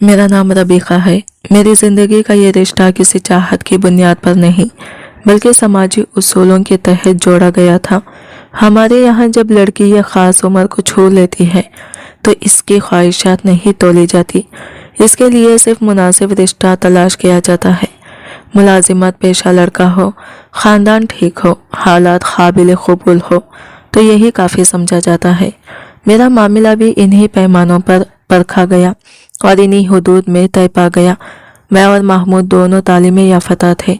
मेरा नाम रबीका है। मेरी ज़िंदगी का ये रिश्ता किसी चाहत की बुनियाद पर नहीं बल्कि समाजी उसूलों के तहत जोड़ा गया था। हमारे यहाँ जब लड़की ये ख़ास उम्र को छू लेती है तो इसकी ख्वाहिशात नहीं तोली जाती। इसके लिए सिर्फ मुनासिब रिश्ता तलाश किया जाता है। मुलाजिमत पेशा लड़का हो, ख़ानदान ठीक हो, हालात काबिल कबूल हो तो यही काफ़ी समझा जाता है। मेरा मामला भी इन्हीं पैमानों पर परखा गया और इन्हीं हुदूद में तय पा गया। मैं और महमूद दोनों तालीम याफ्ता थे,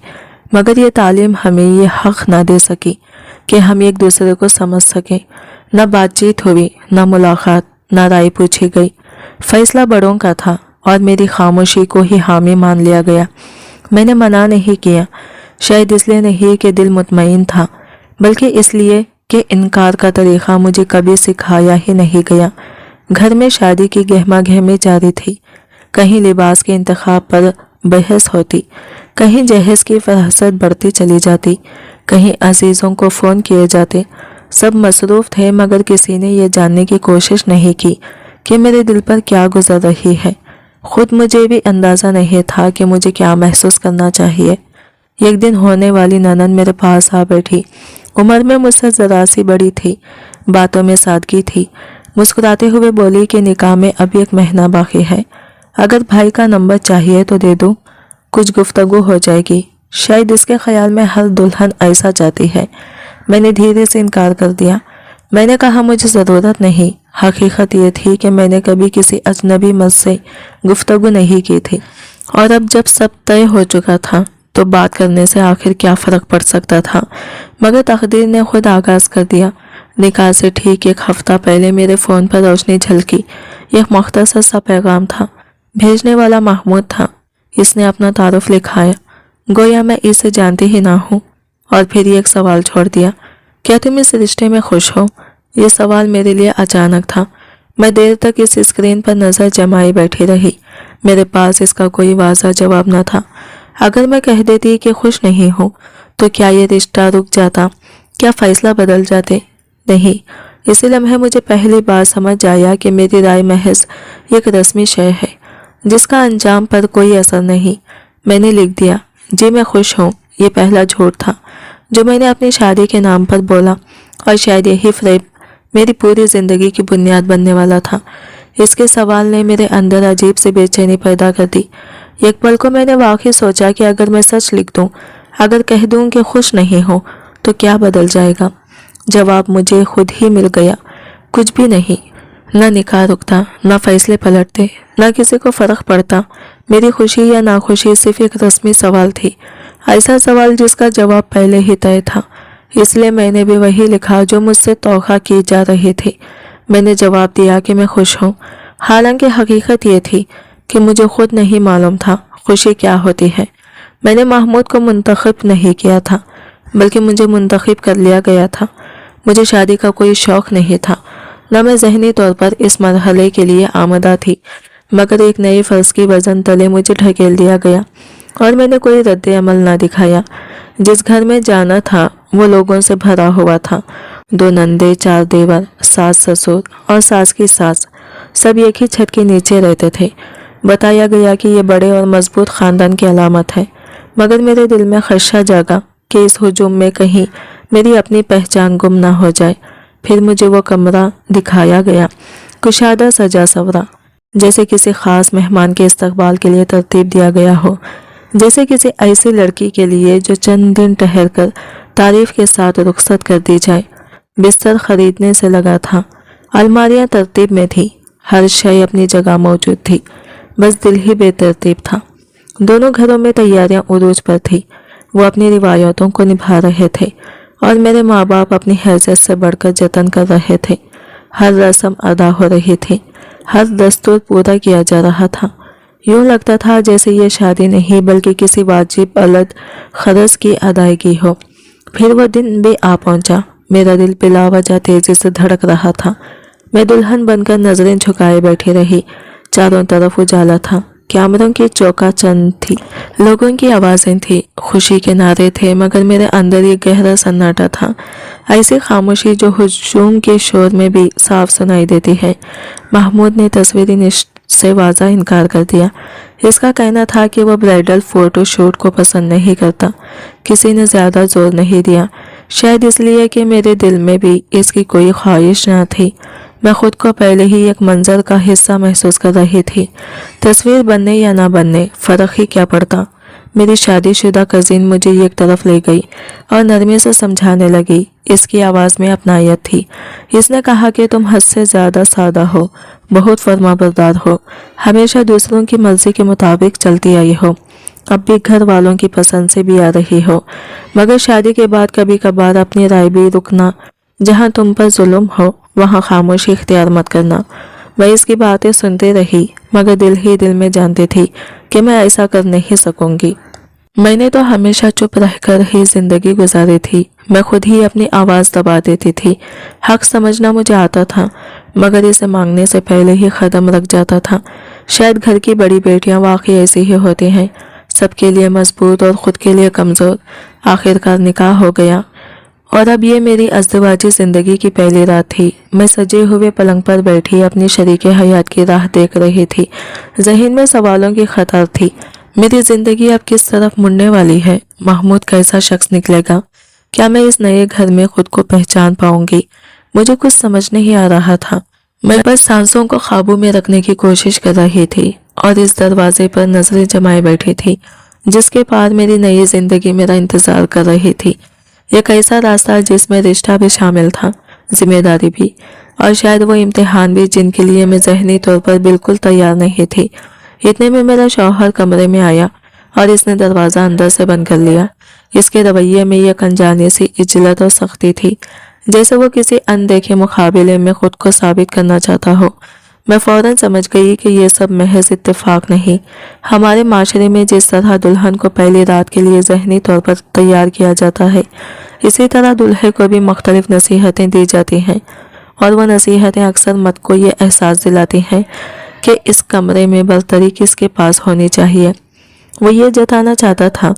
मगर ये तालीम हमें ये हक़ ना दे सकी कि हम एक दूसरे को समझ सकें। न बातचीत हुई, न मुलाकात, न राय पूछी गई। फैसला बड़ों का था और मेरी खामोशी को ही हामी मान लिया गया। मैंने मना नहीं किया, शायद इसलिए नहीं कि दिल मुतमईन था, बल्कि इसलिए कि इनकार का तरीक़ा मुझे कभी सिखाया ही नहीं गया। घर में शादी की गहमा गहमी जारी थी। कहीं लिबास के इंतखाब पर बहस होती, कहीं जहेज़ की फहसत बढ़ती चली जाती, कहीं अजीज़ों को फ़ोन किए जाते। सब मसरूफ़ थे, मगर किसी ने यह जानने की कोशिश नहीं की कि मेरे दिल पर क्या गुजर रही है। खुद मुझे भी अंदाज़ा नहीं था कि मुझे क्या महसूस करना चाहिए। एक दिन होने वाली ननद मेरे पास आ बैठी। उम्र में मुझसे ज़रा सी बड़ी थी, बातों में सादगी थी। मुस्कुराते हुए बोली कि निकाह में अभी 1 महीना बाकी है, अगर भाई का नंबर चाहिए तो दे दूं, कुछ गुफ्तगू हो जाएगी। शायद इसके ख्याल में हर दुल्हन ऐसा चाहती है। मैंने धीरे से इनकार कर दिया। मैंने कहा मुझे ज़रूरत नहीं। हकीकत ये थी कि मैंने कभी किसी अजनबी मर्द से गुफ्तगू नहीं की थी, और अब जब सब तय हो चुका था तो बात करने से आखिर क्या फ़र्क पड़ सकता था। मगर तकदीर ने खुद आगाज़ कर दिया। निकाह से ठीक 1 हफ्ता पहले मेरे फ़ोन पर रोशनी झलकी। एक मुख्तसर सा पैगाम था। भेजने वाला महमूद था। इसने अपना तारुफ लिखाया, गोया मैं इसे जानती ही ना हूँ, और फिर एक सवाल छोड़ दिया, क्या तुम इस रिश्ते में खुश हो? ये सवाल मेरे लिए अचानक था। मैं देर तक इस स्क्रीन पर नज़र जमाए बैठी रही। मेरे पास इसका कोई वाज़ह जवाब न था। अगर मैं कह देती कि खुश नहीं हूँ तो क्या ये रिश्ता रुक जाता? क्या फ़ैसला बदल जाते? नहीं। इसी लम्हे मुझे पहली बार समझ आया कि मेरी राय महज एक रस्मी शय है जिसका अंजाम पर कोई असर नहीं। मैंने लिख दिया, जी मैं खुश हूँ। ये पहला झूठ था जो मैंने अपनी शादी के नाम पर बोला, और शायद यही फ़रेब मेरी पूरी ज़िंदगी की बुनियाद बनने वाला था। इसके सवाल ने मेरे अंदर अजीब सी बेचैनी पैदा कर दी। एक पल को मैंने वाकई सोचा कि अगर मैं सच लिख दूं, अगर कह दूं कि खुश नहीं हो, तो क्या बदल जाएगा? जवाब मुझे खुद ही मिल गया, कुछ भी नहीं। न निकाह रुकता, न फैसले पलटते, न किसी को फ़र्क पड़ता। मेरी खुशी या नाखुशी सिर्फ एक रस्मी सवाल थी, ऐसा सवाल जिसका जवाब पहले ही तय था। इसलिए मैंने भी वही लिखा जो मुझसे तौखा की जा रही थी। मैंने जवाब दिया कि मैं खुश हूँ। हालांकि हकीकत ये थी कि मुझे खुद नहीं मालूम था खुशी क्या होती है। मैंने महमूद को मुंतखब नहीं किया था, बल्कि मुझे मुंतखब कर लिया गया था। मुझे शादी का कोई शौक़ नहीं था, न मैं ज़हनी तौर पर इस मरहले के लिए आमदा थी, मगर एक नए फ़र्ज़ की वज़न तले मुझे ढकेल दिया गया और मैंने कोई रद्द अमल ना दिखाया। जिस घर में जाना था वो लोगों से भरा हुआ था। 2 नंदे, 4 देवर, सास ससुर और सास की सास, सब एक ही छत के नीचे रहते थे। बताया गया कि ये बड़े और मजबूत ख़ानदान की अलामत है, मगर मेरे दिल में खदशा जागा कि इस हुजूम में कहीं मेरी अपनी पहचान गुम ना हो जाए। फिर मुझे वो कमरा दिखाया गया, कुशादा सजा सवरा, जैसे किसी ख़ास मेहमान के इस्तकबाल के लिए तरतीब दिया गया हो, जैसे किसी ऐसी लड़की के लिए जो चंद दिन ठहर कर तारीफ़ के साथ रुखसत कर दी जाए। बिस्तर खरीदने से लगा था, अलमारियाँ तरतीब में थी, हर शय अपनी जगह मौजूद थी, बस दिल ही बेतरतीब था। दोनों घरों में तैयारियां उरूज पर थी। वो अपनी रिवायतों को निभा रहे थे और मेरे माँ बाप अपनी हैसियत से बढ़कर जतन कर रहे थे। हर रस्म अदा हो रही थी, हर दस्तूर पूरा किया जा रहा था। यूँ लगता था जैसे ये शादी नहीं बल्कि किसी वाजिब अलग खर्च की अदायगी हो। फिर वो दिन भी आ पहुँचा। मेरा दिल बिला वजह तेज़ी से धड़क रहा था। मैं दुल्हन बनकर नज़रें झुकाए बैठी रही। चारों तरफ उजाला था, कैमरों की चौकाचौंध थी, लोगों की आवाज़ें थी, खुशी के नारे थे, मगर मेरे अंदर एक गहरा सन्नाटा था। ऐसी खामोशी जो हुजूम के शोर में भी साफ सुनाई देती है। महमूद ने तस्वीरी से वाज़ा इनकार कर दिया। इसका कहना था कि वह ब्राइडल फोटो शूट को पसंद नहीं करता। किसी ने ज़्यादा जोर नहीं दिया, शायद इसलिए कि मेरे दिल में भी इसकी कोई ख्वाहिश न थी। मैं खुद को पहले ही एक मंजर का हिस्सा महसूस कर रही थी। तस्वीर बनने या ना बनने फ़र्क ही क्या पड़ता। मेरी शादीशुदा कज़िन मुझे एक तरफ ले गई और नरमी से समझाने लगी। इसकी आवाज़ में अपनायत थी। इसने कहा कि तुम हद से ज़्यादा सादा हो, बहुत फर्माबरदार हो, हमेशा दूसरों की मर्जी के मुताबिक चलती आई हो, अब भी घर वालों की पसंद से भी आ रही हो, मगर शादी के बाद कभी कभार अपनी राय भी रुकना। जहाँ तुम पर जुल्म हो वहाँ खामोशी इख्तियार मत करना। मैं इसकी बातें सुनते रही, मगर दिल ही दिल में जानती थी कि मैं ऐसा कर नहीं सकूंगी। मैंने तो हमेशा चुप रहकर ही जिंदगी गुजारी थी। मैं खुद ही अपनी आवाज़ दबा देती थी। हक समझना मुझे आता था, मगर इसे मांगने से पहले ही कदम रख जाता था। शायद घर की बड़ी बेटियां वाकई ऐसी ही होती हैं, सबके लिए मजबूत और ख़ुद के लिए कमज़ोर। आखिरकार निकाह हो गया और अब ये मेरी अज़दवाजी ज़िंदगी की पहली रात थी। मैं सजे हुए पलंग पर बैठी अपनी शरीके हयात की राह देख रही थी। ज़हन में सवालों की कतार थी। मेरी ज़िंदगी अब किस तरफ मुड़ने वाली है? महमूद कैसा शख्स निकलेगा? क्या मैं इस नए घर में खुद को पहचान पाऊंगी? मुझे कुछ समझ नहीं आ रहा था। मैं बस सांसों को काबू में रखने की कोशिश कर रही थी और इस दरवाजे पर नजरें जमाए बैठी थी जिसके पार मेरी नई जिंदगी मेरा इंतजार कर रही थी। एक ऐसा रास्ता जिसमें रिश्ता भी शामिल था, जिम्मेदारी भी, और शायद वो इम्तिहान भी जिनके लिए मैं जहनी तौर पर बिल्कुल तैयार नहीं थी। इतने में मेरा शौहर कमरे में आया और इसने दरवाज़ा अंदर से बंद कर लिया। इसके रवैये में एक अनजानी सी इज्जत और सख्ती थी, जैसे वो किसी अनदेखे मुकाबले में खुद को साबित करना चाहता हो। मैं फौरन समझ गई कि ये सब महज इत्तेफाक नहीं। हमारे माशरे में जिस तरह दुल्हन को पहली रात के लिए जहनी तौर पर तैयार किया जाता है, इसी तरह दुल्हे को भी मुख्तलिफ नसीहतें दी जाती हैं, और वह नसीहतें अक्सर मर्द को ये एहसास दिलाती हैं कि इस कमरे में बरतरी किसके पास होनी चाहिए। वो ये जताना चाहता था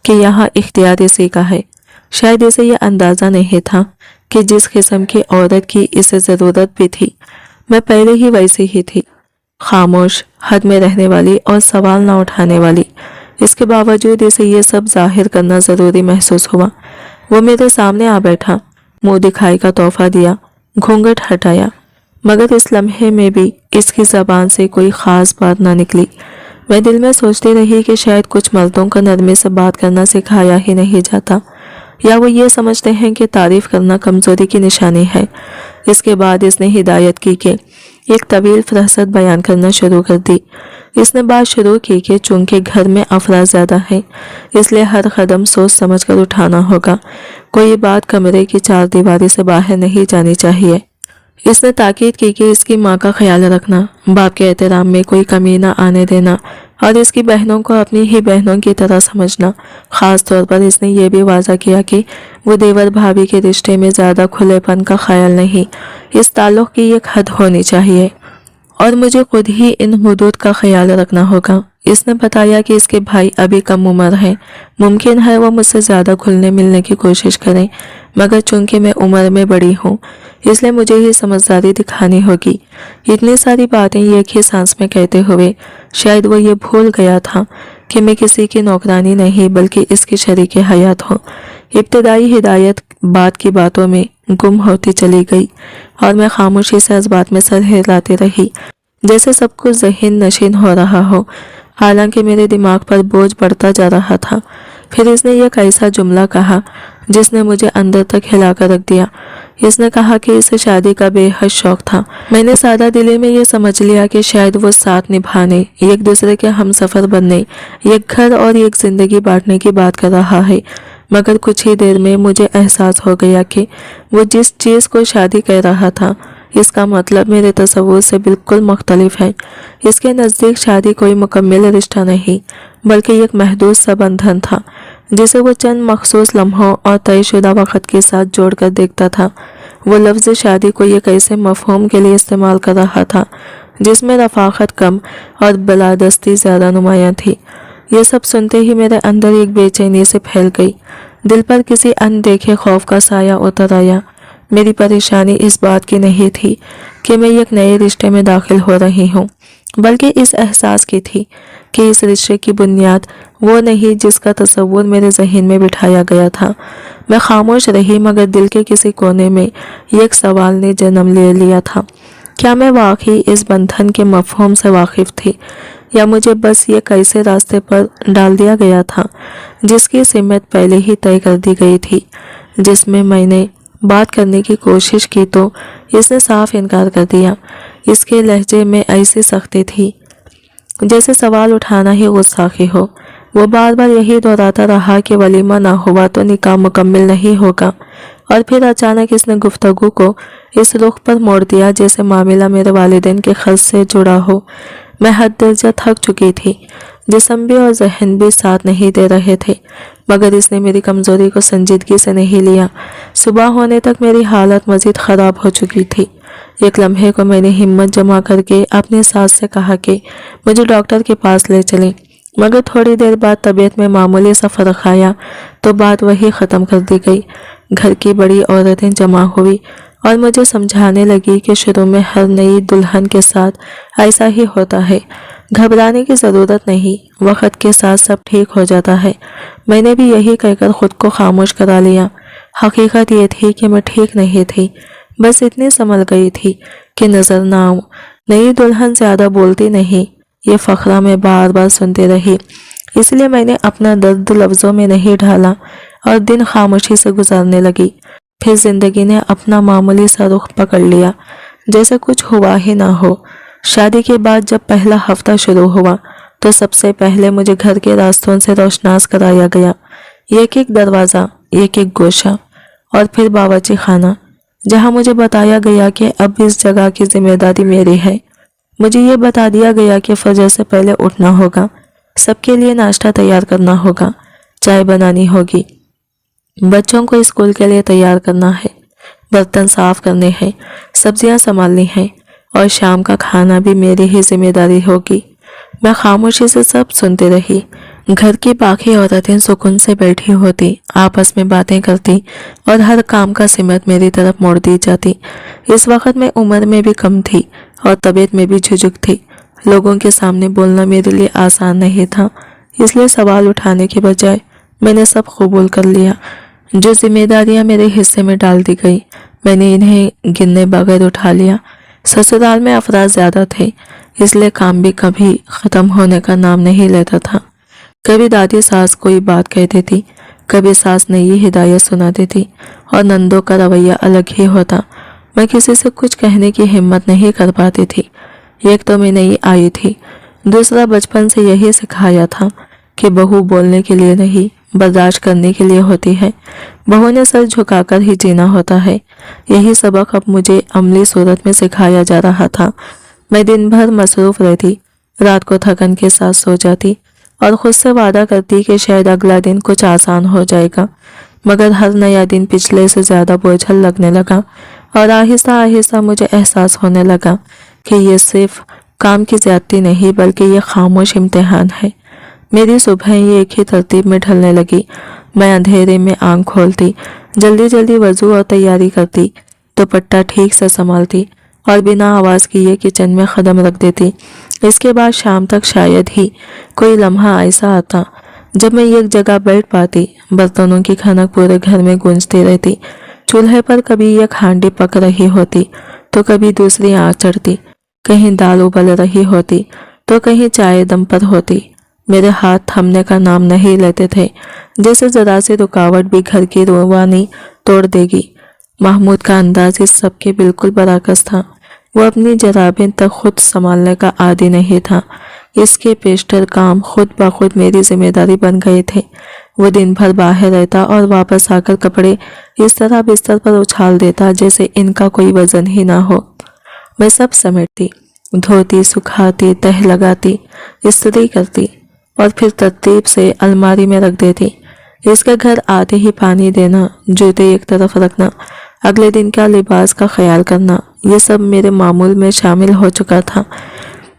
कि यहाँ इख्तियार इसी का है। शायद इसे यह अंदाज़ा नहीं था कि जिस किस्म की औरत की इसे ज़रूरत भी थी, मैं पहले ही वैसी ही थी, खामोश, हद में रहने वाली और सवाल ना उठाने वाली। इसके बावजूद इसे ये सब जाहिर करना ज़रूरी महसूस हुआ। वो मेरे सामने आ बैठा, मुंह दिखाई का तोहफा दिया, घूंघट हटाया, मगर इस लम्हे में भी इसकी ज़बान से कोई ख़ास बात ना निकली। मैं दिल में सोचती रही कि शायद कुछ मर्दों को नरमी से बात करना सिखाया ही नहीं जाता, या वो ये समझते हैं कि तारीफ़ करना कमज़ोरी की निशानी है। इसके बाद इसने हिदायत की कि एक तवील फहरिस्त बयान करना शुरू कर दी। इसने बात शुरू की कि चूंकि घर में अफराद ज़्यादा हैं, इसलिए हर कदम सोच समझ कर उठाना होगा। कोई बात कमरे की चार दीवारी से बाहर नहीं जानी चाहिए। इसने ताकीद की कि इसकी माँ का ख्याल रखना, बाप के एहतराम में कोई कमी ना आने देना और इसकी बहनों को अपनी ही बहनों की तरह समझना। ख़ास तौर पर इसने ये भी वाज़ा किया कि वो देवर भाभी के रिश्ते में ज़्यादा खुलेपन का ख्याल नहीं, इस ताल्लुक़ की एक हद होनी चाहिए और मुझे खुद ही इन हुदूद का ख्याल रखना होगा। इसने बताया कि इसके भाई अभी कम उम्र हैं, मुमकिन है वो मुझसे ज़्यादा घुलने मिलने की कोशिश करें, मगर चूंकि मैं उम्र में बड़ी हूँ इसलिए मुझे ही समझदारी दिखानी होगी। इतनी सारी बातें एक ही सांस में कहते हुए शायद वो ये भूल गया था कि मैं किसी की नौकरानी नहीं बल्कि इसकी शरीके हयात हूँ। इब्तदाई हिदायत बात की बातों में गुम होती चली गई और मैं खामोशी से इस बात में सर हिलाती रही जैसे सब कुछ ज़हन नशीन हो रहा हो, हालांकि मेरे दिमाग पर बोझ बढ़ता जा रहा था। फिर इसने एक ऐसा जुमला कहा जिसने मुझे अंदर तक हिला कर रख दिया। इसने कहा कि इसे शादी का बेहद शौक था। मैंने सादा दिली में ये समझ लिया कि शायद वो साथ निभाने, एक दूसरे के हमसफ़र बनने, एक घर और एक ज़िंदगी बांटने की बात कर रहा है, मगर कुछ ही देर में मुझे एहसास हो गया कि वो जिस चीज़ को शादी कह रहा था इसका मतलब मेरे तसव्वुर से बिल्कुल मुख्तलिफ है। इसके नज़दीक शादी कोई मुकम्मल रिश्ता नहीं बल्कि एक महदूद सा बंधन था जिसे वो चंद मखसूस लम्हों और तयशुदा वक़्त के साथ जोड़कर देखता था। वो लफ्ज़ शादी को एक ऐसे मफ़हूम के लिए इस्तेमाल कर रहा था जिस में रफाकत कम और बलादस्ती ज़्यादा नुमायां थी। ये सब सुनते ही मेरे अंदर एक बेचैनी से फैल गई। दिल पर किसी अनदेखे खौफ का साया उतर आया। मेरी परेशानी इस बात की नहीं थी कि मैं एक नए रिश्ते में दाखिल हो रही हूँ, बल्कि इस एहसास की थी कि इस रिश्ते की बुनियाद वो नहीं जिसका तस्वुर मेरे जहन में बिठाया गया था। मैं खामोश रही, मगर दिल के किसी कोने में एक सवाल ने जन्म ले लिया था। क्या मैं वाकई इस बंधन के मफहूम से वाकिफ थी, या मुझे बस ये कैसे रास्ते पर डाल दिया गया था जिसकी सिमत पहले ही तय कर दी गई थी। जिसमें मैंने बात करने की कोशिश की तो इसने साफ इनकार कर दिया। इसके लहजे में ऐसी सख्ती थी जैसे सवाल उठाना ही गुस्ताखी हो। वो बार बार यही दोहराता रहा कि वलीमा ना हुआ तो निकाह मुकम्मल नहीं होगा, और फिर अचानक इसने गुफ्तगू को इस रुख पर मोड़ दिया जैसे मामला मेरे वालिदैन के खर्च से जुड़ा हो। मैं हद दर्जा थक चुकी थी, जिस्म भी और जहन भी साथ नहीं दे रहे थे, मगर इसने मेरी कमज़ोरी को संजीदगी से नहीं लिया। सुबह होने तक मेरी हालत मज़ीद ख़राब हो चुकी थी। एक लम्हे को मैंने हिम्मत जमा करके अपने सास से कहा कि मुझे डॉक्टर के पास ले चलें, मगर थोड़ी देर बाद तबीयत में मामूली सा फ़र्क आया तो बात वही ख़त्म कर दी गई। घर की बड़ी औरतें जमा हुई और मुझे समझाने लगी कि शुरू में हर नई दुल्हन के साथ ऐसा ही होता है, घबराने की ज़रूरत नहीं, वक्त के साथ सब ठीक हो जाता है। मैंने भी यही कहकर ख़ुद को खामोश करा लिया। हकीकत ये थी कि मैं ठीक नहीं थी, बस इतनी संभल गई थी कि नज़र ना आऊं। नई दुल्हन ज़्यादा बोलती नहीं, ये फ़खरा मैं बार बार सुनती रही, इसलिए मैंने अपना दर्द लफ्ज़ों में नहीं ढाला और दिन खामोशी से गुजारने लगी। फिर ज़िंदगी ने अपना मामूली सा रुख पकड़ लिया, जैसे कुछ हुआ ही ना हो। शादी के बाद जब पहला हफ्ता शुरू हुआ तो सबसे पहले मुझे घर के रास्तों से रोशनास कराया गया, एक एक दरवाज़ा, एक एक गोशा, और फिर बावर्ची खाना, जहां मुझे बताया गया कि अब इस जगह की जिम्मेदारी मेरी है। मुझे ये बता दिया गया कि फजर से पहले उठना होगा, सबके लिए नाश्ता तैयार करना होगा, चाय बनानी होगी, बच्चों को स्कूल के लिए तैयार करना है, बर्तन साफ करने हैं, सब्जियां संभालनी हैं, और शाम का खाना भी मेरी ही जिम्मेदारी होगी। मैं खामोशी से सब सुनती रही। घर की बाकी औरतें सुकून से बैठी होती, आपस में बातें करती, और हर काम का सिमत मेरी तरफ मोड़ दी जाती। इस वक्त मैं उम्र में भी कम थी और तबीयत में भी झुझुक थी। लोगों के सामने बोलना मेरे लिए आसान नहीं था, इसलिए सवाल उठाने के बजाय मैंने सब कबूल कर लिया। जो जिम्मेदारियां मेरे हिस्से में डाल दी गई, मैंने इन्हें गिनने बगैर उठा लिया। ससुराल में अफराद ज़्यादा थे, इसलिए काम भी कभी ख़त्म होने का नाम नहीं लेता था। कभी दादी सास कोई बात कहती थी, कभी सास नई हिदायत सुनाती थी, और नंदों का रवैया अलग ही होता। मैं किसी से कुछ कहने की हिम्मत नहीं कर पाती थी। एक तो मैं नई आई थी, दूसरा बचपन से यही सिखाया था कि बहू बोलने के लिए नहीं, बर्दाश्त करने के लिए होती है। बहू ने सर झुकाकर ही जीना होता है। यही सबक अब मुझे अमली सूरत में सिखाया जा रहा था। मैं दिन भर मसरूफ़ रहती, रात को थकन के साथ सो जाती और खुद से वादा करती कि शायद अगला दिन कुछ आसान हो जाएगा, मगर हर नया दिन पिछले से ज़्यादा बोझल लगने लगा, और आहिस्ता आहिस्ता मुझे एहसास होने लगा कि ये सिर्फ काम की ज़्यादती नहीं, बल्कि ये खामोश इम्तिहान है। मेरी सुबह एक ही तरतीब में ढलने लगी। मैं अंधेरे में आंख खोलती, जल्दी जल्दी वजू और तैयारी करती, दुपट्टा ठीक से संभालती और बिना आवाज़ किए किचन में कदम रख देती। इसके बाद शाम तक शायद ही कोई लम्हा ऐसा आता जब मैं एक जगह बैठ पाती। बर्तनों की खनक पूरे घर में गूंजती रहती। चूल्हे पर कभी एक हांडी पक रही होती तो कभी दूसरी आँच चढ़ती, कहीं दाल उबल रही होती तो कहीं चाय दम पर होती। मेरे हाथ थमने का नाम नहीं लेते थे, जैसे जरा सी रुकावट भी घर की रूहानी तोड़ देगी। महमूद का अंदाज इस सब के बिल्कुल बरअक्स था। वो अपनी जराबें तक खुद संभालने का आदी नहीं था। इसके पेशतर काम खुद ब खुद मेरी जिम्मेदारी बन गए थे। वो दिन भर बाहर रहता और वापस आकर कपड़े इस तरह बिस्तर पर उछाल देता जैसे इनका कोई वजन ही ना हो। मैं सब समेटती, धोती, सुखाती, तह लगाती, इस्त्री करती और फिर तरतीब से अलमारी में रख देती। इसके घर आते ही पानी देना, जूते एक तरफ रखना अगले दिन का लिबास का ख्याल करना, ये सब मेरे मामूल में शामिल हो चुका था।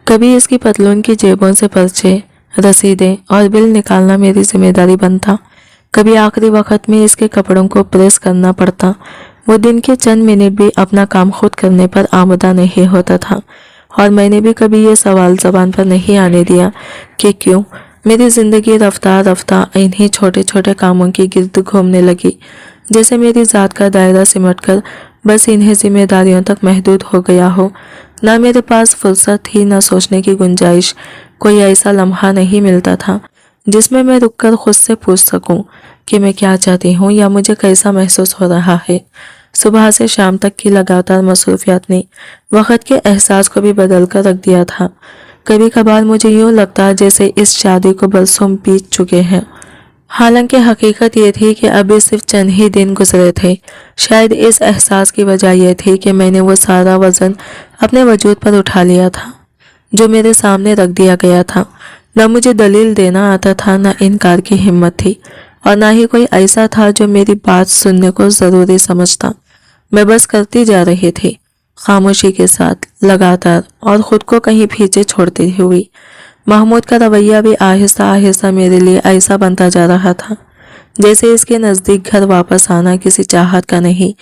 कभी इसकी पतलून की जेबों से पर्चे, रसीदें और बिल निकालना मेरी जिम्मेदारी बनता। कभी आखिरी वक्त में इसके कपड़ों को प्रेस करना पड़ता। वो दिन के चंद मिनट भी अपना काम खुद करने पर आमदा नहीं होता था, और मैंने भी कभी ये सवाल ज़बान पर नहीं आने दिया कि क्यों मेरी ज़िंदगी रफ्तार रफ्तार इन्हीं छोटे छोटे कामों की गिर्द घूमने लगी, जैसे मेरी ज़ात का दायरा सिमटकर बस इन्हीं जिम्मेदारियों तक महदूद हो गया हो। ना मेरे पास फुर्सत थी, ना सोचने की गुंजाइश। कोई ऐसा लम्हा नहीं मिलता था जिसमें मैं रुककर खुद से पूछ सकूं कि मैं क्या चाहती हूँ या मुझे कैसा महसूस हो रहा है। सुबह से शाम तक की लगातार मसरूफियत ने वक्त के एहसास को भी बदल कर रख दिया था। कभी कभार मुझे यूँ लगता जैसे इस शादी को बरसों बीत चुके हैं, हालांकि हकीकत ये थी कि अभी सिर्फ चंद ही दिन गुजरे थे। शायद इस एहसास की वजह यह थी कि मैंने वो सारा वज़न अपने वजूद पर उठा लिया था जो मेरे सामने रख दिया गया था। न मुझे दलील देना आता था, न इनकार की हिम्मत थी, और ना ही कोई ऐसा था जो मेरी बात सुनने को ज़रूरी समझता। मैं बस करती जा रही थी, खामोशी के साथ, लगातार, और ख़ुद को कहीं पीछे छोड़ती हुई। महमूद का रवैया भी आहिस्ता आहिस्ता मेरे लिए ऐसा बनता जा रहा था जैसे इसके नज़दीक घर वापस आना किसी चाहत का नहीं,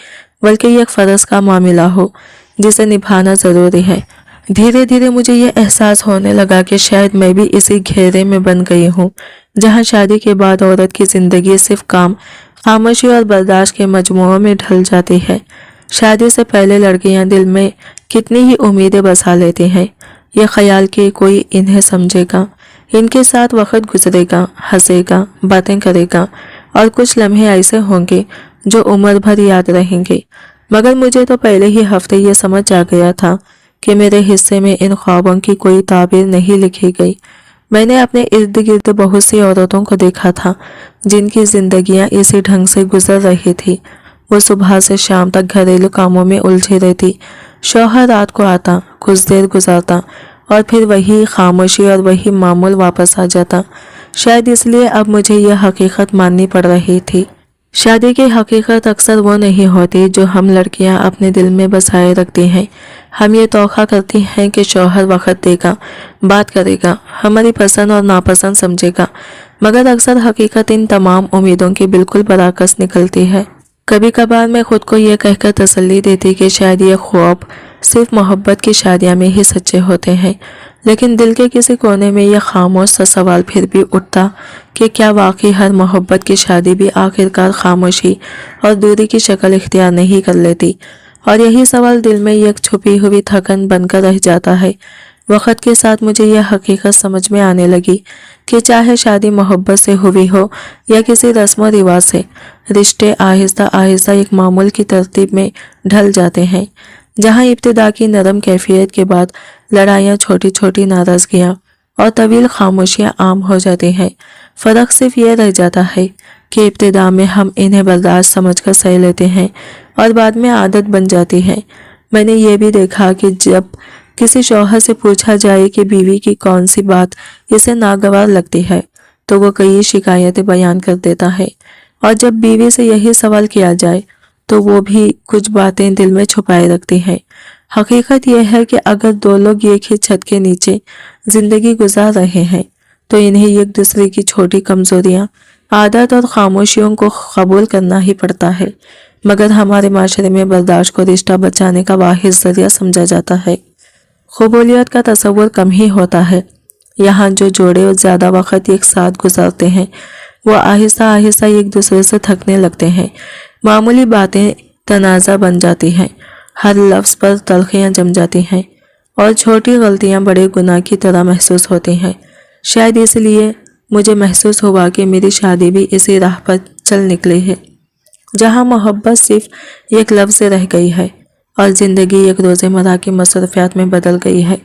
बल्कि एक फ़र्ज का मामला हो जिसे निभाना ज़रूरी है। धीरे धीरे मुझे ये एहसास होने लगा कि शायद मैं भी इसी घेरे में बन गई हूँ जहाँ शादी के बाद औरत की ज़िंदगी सिर्फ काम, खामोशी और बर्दाश्त के मजमुओं में ढल जाती है। शादी से पहले लड़कियाँ दिल में कितनी ही उम्मीदें बसा लेती हैं, ये ख्याल कि कोई इन्हें समझेगा, इनके साथ वक्त गुजरेगा, हंसेगा, बातें करेगा, और कुछ लम्हे ऐसे होंगे जो उम्र भर याद रहेंगे। मगर मुझे तो पहले ही हफ्ते ये समझ आ गया था कि मेरे हिस्से में इन ख्वाबों की कोई ताबीर नहीं लिखी गई। मैंने अपने इर्द गिर्द बहुत सी औरतों को देखा था जिनकी जिंदगियां इसी ढंग से गुजर रही थी। वो सुबह से शाम तक घरेलू कामों में उलझी रहती। शौहर रात को आता, कुछ देर गुजारता, और फिर वही खामोशी और वही मामूल वापस आ जाता। शायद इसलिए अब मुझे यह हकीकत माननी पड़ रही थी। शादी की हकीकत अक्सर वो नहीं होती जो हम लड़कियां अपने दिल में बसाए रखती हैं। हम ये तौखा करती हैं कि शौहर वक्त देगा, बात करेगा, हमारी पसंद और नापसंद समझेगा, मगर अक्सर हकीकत इन तमाम उम्मीदों की बिल्कुल बरअक्स निकलती है। कभी कभार मैं खुद को यह कहकर तसल्ली देती कि शायद ये ख्वाब सिर्फ मोहब्बत की शादियां में ही सच्चे होते हैं, लेकिन दिल के किसी कोने में यह खामोश सा सवाल फिर भी उठता कि क्या वाकई हर मोहब्बत की शादी भी आखिरकार खामोशी और दूरी की शक्ल इख्तियार नहीं कर लेती। और यही सवाल दिल में एक छुपी हुई थकन बनकर रह जाता है। वक्त के साथ मुझे यह हकीकत समझ में आने लगी कि चाहे शादी मोहब्बत से हुई हो या किसी रस्म व रिवाज से, रिश्ते आहिस्ता आहिस्ता एक मामूल की तरतीब में ढल जाते हैं, जहां इब्तिदा की नरम कैफियत के बाद लड़ाइयाँ, छोटी छोटी नाराजगियाँ और तवील खामोशियाँ आम हो जाती हैं। फ़र्क सिर्फ ये रह जाता है कि इब्तिदा में हम इन्हें बर्दाश्त समझकर सह लेते हैं और बाद में आदत बन जाती है। मैंने ये भी देखा कि जब किसी शौहर से पूछा जाए कि बीवी की कौन सी बात इसे नागवार लगती है, तो वो कई शिकायतें बयान कर देता है, और जब बीवी से यही सवाल किया जाए तो वो भी कुछ बातें दिल में छुपाए रखती है। हकीकत यह है कि अगर दो लोग एक ही छत के नीचे जिंदगी गुजार रहे हैं तो इन्हें एक दूसरे की छोटी कमजोरियां, आदत और खामोशियों को कबूल करना ही पड़ता है। मगर हमारे माशरे में बर्दाश्त को रिश्ता बचाने का वाहिद जरिया समझा जाता है। कबूलियत का तस्वुर कम ही होता है। यहाँ जो जोड़े और ज़्यादा वक्त एक साथ गुजारते हैं वो आहिस्ता आहिस्ता एक दूसरे से थकने लगते हैं। मामूली बातें तनाज़ा बन जाती हैं, हर लफ्ज़ पर तलखियाँ जम जाती हैं, और छोटी गलतियाँ बड़े गुनाह की तरह महसूस होती हैं। शायद इसलिए मुझे महसूस हुआ कि मेरी शादी भी इसी राह पर चल निकली है, जहाँ मोहब्बत सिर्फ एक लफ्ज़ से रह गई है और ज़िंदगी एक रोज़मर्रा की मसरूफियात में बदल गई है,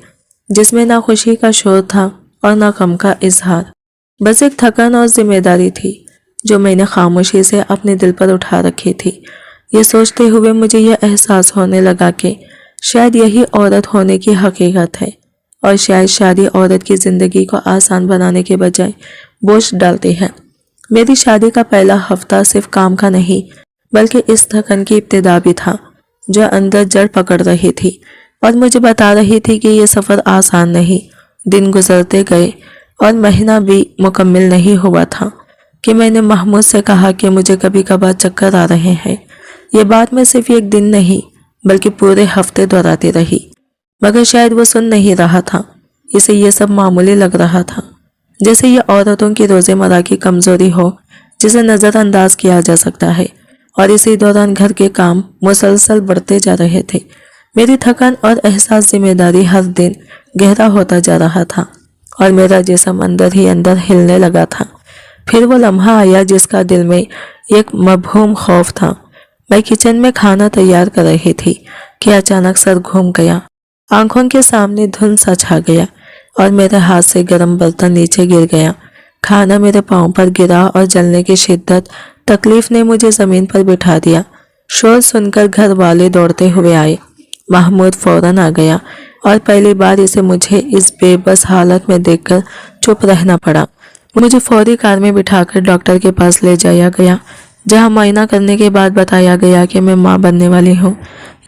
जिसमें ना खुशी का शोर था और ना गम का इजहार। बस एक थकन और जिम्मेदारी थी जो मैंने खामोशी से अपने दिल पर उठा रखी थी। ये सोचते हुए मुझे यह एहसास होने लगा कि शायद यही औरत होने की हकीकत है, और शायद शादी औरत की ज़िंदगी को आसान बनाने के बजाय बोझ डालती है। मेरी शादी का पहला हफ्ता सिर्फ काम का नहीं बल्कि इस थकन की इब्तिदा भी था जो अंदर जड़ पकड़ रही थी और मुझे बता रही थी कि ये सफ़र आसान नहीं। दिन गुजरते गए और महीना भी मुकम्मल नहीं हुआ था कि मैंने महमूद से कहा कि मुझे कभी कभार चक्कर आ रहे हैं। ये बात मैं सिर्फ एक दिन नहीं बल्कि पूरे हफ्ते दोहराती रही, मगर शायद वो सुन नहीं रहा था। इसे ये सब मामूली लग रहा था, जैसे ये औरतों की रोज़मर्रा की कमज़ोरी हो जिसे नज़रअंदाज किया जा सकता है। और इसी दौरान घर के काम मुसलसल बढ़ते जा रहे थे। मेरी थकान और एहसास जिम्मेदारी हर दिन गहरा होता जा रहा था और मेरा जिस्म अंदर ही अंदर हिलने लगा था। फिर वो लम्हा आया जिसका दिल में एक मबहूम खौफ था। मैं किचन में खाना तैयार कर रही थी कि अचानक सर घूम गया, आंखों के सामने धुंध सा छा गया और मेरे हाथ से गर्म बर्तन नीचे गिर गया। खाना मेरे पांव पर गिरा और जलने की शिद्दत तकलीफ ने मुझे जमीन पर बिठा दिया। शोर सुनकर घर वाले दौड़ते हुए आए। महमूद फौरन आ गया और पहली बार इसे मुझे इस बेबस हालत में देखकर चुप रहना पड़ा। मुझे फौरी कार में बिठाकर डॉक्टर के पास ले जाया गया, जहां मुआयना करने के बाद बताया गया कि मैं मां बनने वाली हूं।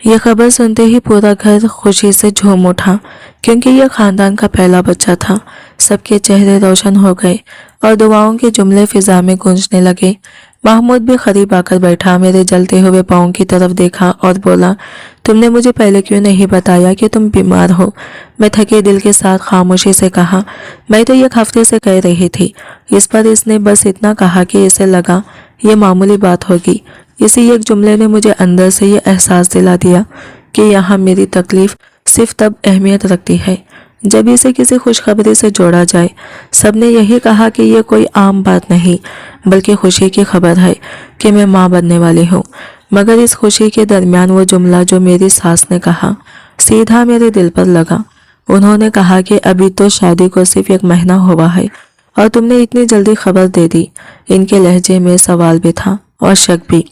यह खबर सुनते ही पूरा घर खुशी से झूम उठा, क्योंकि यह खानदान का पहला बच्चा था। सबके चेहरे रोशन हो गए और दुआओं के जुमले फिजा में गूंजने लगे। महमूद भी करीब आकर बैठा, मेरे जलते हुए पाँव की तरफ देखा और बोला, तुमने मुझे पहले क्यों नहीं बताया कि तुम बीमार हो? मैं थके दिल के साथ खामोशी से कहा, मैं तो एक हफ्ते से कह रही थी। इस पर इसने बस इतना कहा कि इसे लगा ये मामूली बात होगी। इसी एक जुमले ने मुझे अंदर से ये एहसास दिला दिया कि यहाँ मेरी तकलीफ सिर्फ तब अहमियत रखती है जब इसे किसी खुशखबरी से जोड़ा जाए। सबने यही कहा कि यह कोई आम बात नहीं बल्कि खुशी की खबर है कि मैं मां बनने वाली हूँ। मगर इस खुशी के दरमियान वो जुमला जो मेरी सास ने कहा सीधा मेरे दिल पर लगा। उन्होंने कहा कि अभी तो शादी को सिर्फ एक महीना हुआ है और तुमने इतनी जल्दी खबर दे दी। इनके लहजे में सवाल भी था और शक भी,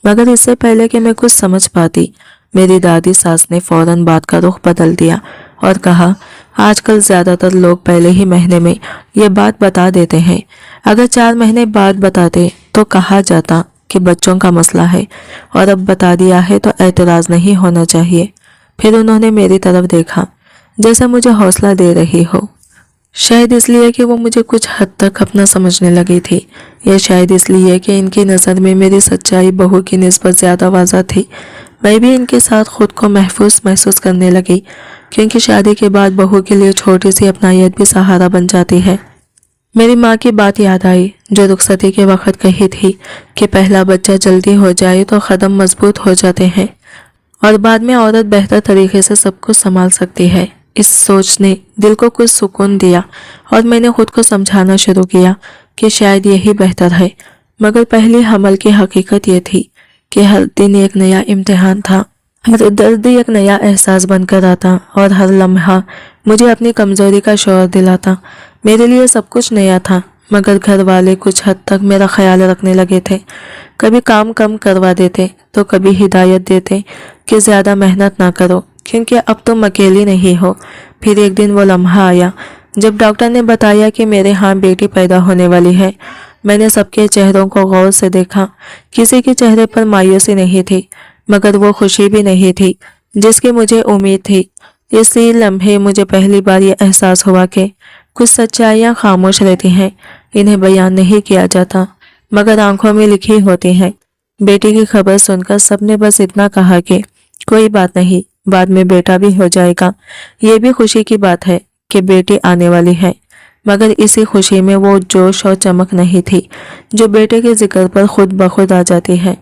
मगर इससे पहले कि मैं कुछ समझ पाती मेरी दादी सास ने फौरन बात का रुख बदल दिया और कहा, आजकल ज्यादातर लोग पहले ही महीने में ये बात बता देते हैं। अगर 4 महीने बाद बताते तो कहा जाता कि बच्चों का मसला है, और अब बता दिया है तो एतराज नहीं होना चाहिए। फिर उन्होंने मेरी तरफ देखा जैसे मुझे हौसला दे रही हो, शायद इसलिए कि वो मुझे कुछ हद तक अपना समझने लगी थी, या शायद इसलिए कि इनकी नज़र में मेरी सच्चाई बहू की निस्बत ज़्यादा वाज़ा थी। मैं भी इनके साथ खुद को महफूज महसूस करने लगी, क्योंकि शादी के बाद बहू के लिए छोटी सी अपनायत भी सहारा बन जाती है। मेरी माँ की बात याद आई जो रुखसती के वक्त कही थी कि पहला बच्चा जल्दी हो जाए तो कदम मजबूत हो जाते हैं और बाद में औरत बेहतर तरीके से सब कुछ संभाल सकती है। इस सोच ने दिल को कुछ सुकून दिया और मैंने खुद को समझाना शुरू किया कि शायद यही बेहतर है। मगर पहली हमल की हकीकत ये थी कि हर दिन एक नया इम्तिहान था, हर दर्द एक नया एहसास बनकर आता और हर लम्हा मुझे अपनी कमजोरी का शौर दिलाता। मेरे लिए सब कुछ नया था, मगर घर वाले कुछ हद तक मेरा ख्याल रखने लगे थे। कभी काम कम करवा देते तो कभी हिदायत देते कि ज़्यादा मेहनत ना करो क्योंकि अब तुम अकेली नहीं हो। फिर एक दिन वो लम्हा आया जब डॉक्टर ने बताया कि मेरे यहाँ बेटी पैदा होने वाली है। मैंने सबके चेहरों को गौर से देखा, किसी के चेहरे पर मायूसी नहीं थी, मगर वो खुशी भी नहीं थी जिसकी मुझे उम्मीद थी। इसी लम्हे मुझे पहली बार ये एहसास हुआ कि कुछ सच्चाइयाँ खामोश रहती हैं, इन्हें बयान नहीं किया जाता मगर आंखों में लिखी होती हैं। बेटी की खबर सुनकर सबने बस इतना कहा कि कोई बात नहीं, बाद में बेटा भी हो जाएगा। ये भी खुशी की बात है कि बेटी आने वाली है, मगर इसी खुशी में वो जोश और चमक नहीं थी जो बेटे के जिक्र पर खुद ब खुद आ जाती है।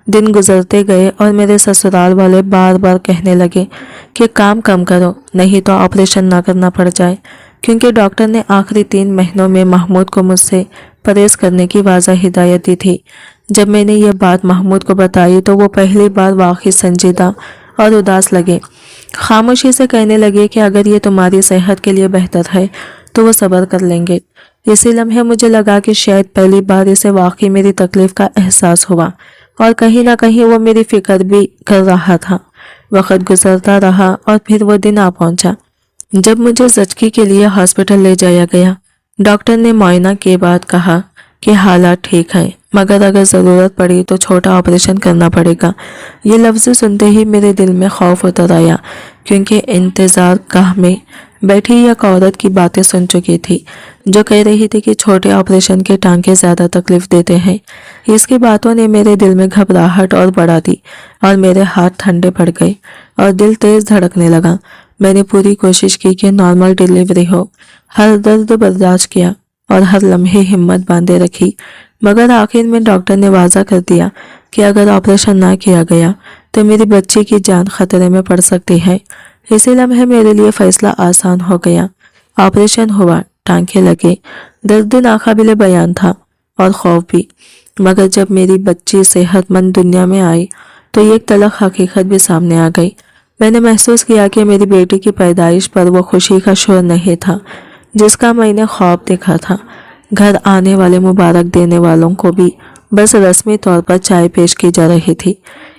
दिन गुजरते गए और मेरे ससुराल वाले बार बार कहने लगे कि काम कम करो, नहीं तो ऑपरेशन ना करना पड़ जाए, क्योंकि डॉक्टर ने आखिरी 3 महीनों में महमूद को मुझसे परहेज करने की वाज़ा हिदायत दी थी। जब मैंने ये बात महमूद को बताई तो वो पहली बार वाकई संजीदा और उदास लगे। खामोशी से कहने लगे कि अगर ये तुम्हारी सेहत के लिए बेहतर है तो वो सब्र कर लेंगे। इसी लम्हे मुझे लगा कि शायद पहली बार इसे वाकई मेरी तकलीफ का एहसास हुआ और कहीं ना कहीं वो मेरी फिक्र भी कर रहा था। वक्त गुजरता रहा और फिर वो दिन आ पहुंचा जब मुझे जचकी के लिए हॉस्पिटल ले जाया गया। डॉक्टर ने मुआयना के बाद कहा, کہ حالات ٹھیک ہیں مگر اگر ضرورت پڑی تو چھوٹا آپریشن کرنا پڑے گا۔ یہ لفظ سنتے ہی میرے دل میں خوف اتر آیا، کیونکہ انتظار گاہ میں بیٹھی ایک عورت کی باتیں سن چکی تھی جو کہہ رہی تھی کہ چھوٹے آپریشن کے ٹانکے زیادہ تکلیف دیتے ہیں۔ اس کی باتوں نے میرے دل میں گھبراہٹ اور بڑھا دی اور میرے ہاتھ ٹھنڈے پڑ گئے اور دل تیز دھڑکنے لگا۔ میں نے پوری کوشش کی کہ نارمل ڈیلیوری ہو، ہر درد برداشت کیا اور ہر لمحے ہمت باندھے رکھی، مگر آخر میں ڈاکٹر نے واضح کر دیا کہ اگر آپریشن نہ کیا گیا تو میری بچی کی جان خطرے میں پڑ سکتی ہے۔ اسی لمحے میرے لیے فیصلہ آسان ہو گیا۔ آپریشن ہوا، ٹانکے لگے، درد ناقابل بیان تھا اور خوف بھی، مگر جب میری بچی صحت مند دنیا میں آئی تو ایک تلخ حقیقت بھی سامنے آ گئی۔ میں نے محسوس کیا کہ میری بیٹی کی پیدائش پر وہ خوشی کا شور نہیں تھا جس کا میں نے خواب دیکھا تھا۔ گھر آنے والے مبارک دینے والوں کو بھی بس رسمی طور پر چائے پیش کی جا رہی تھی،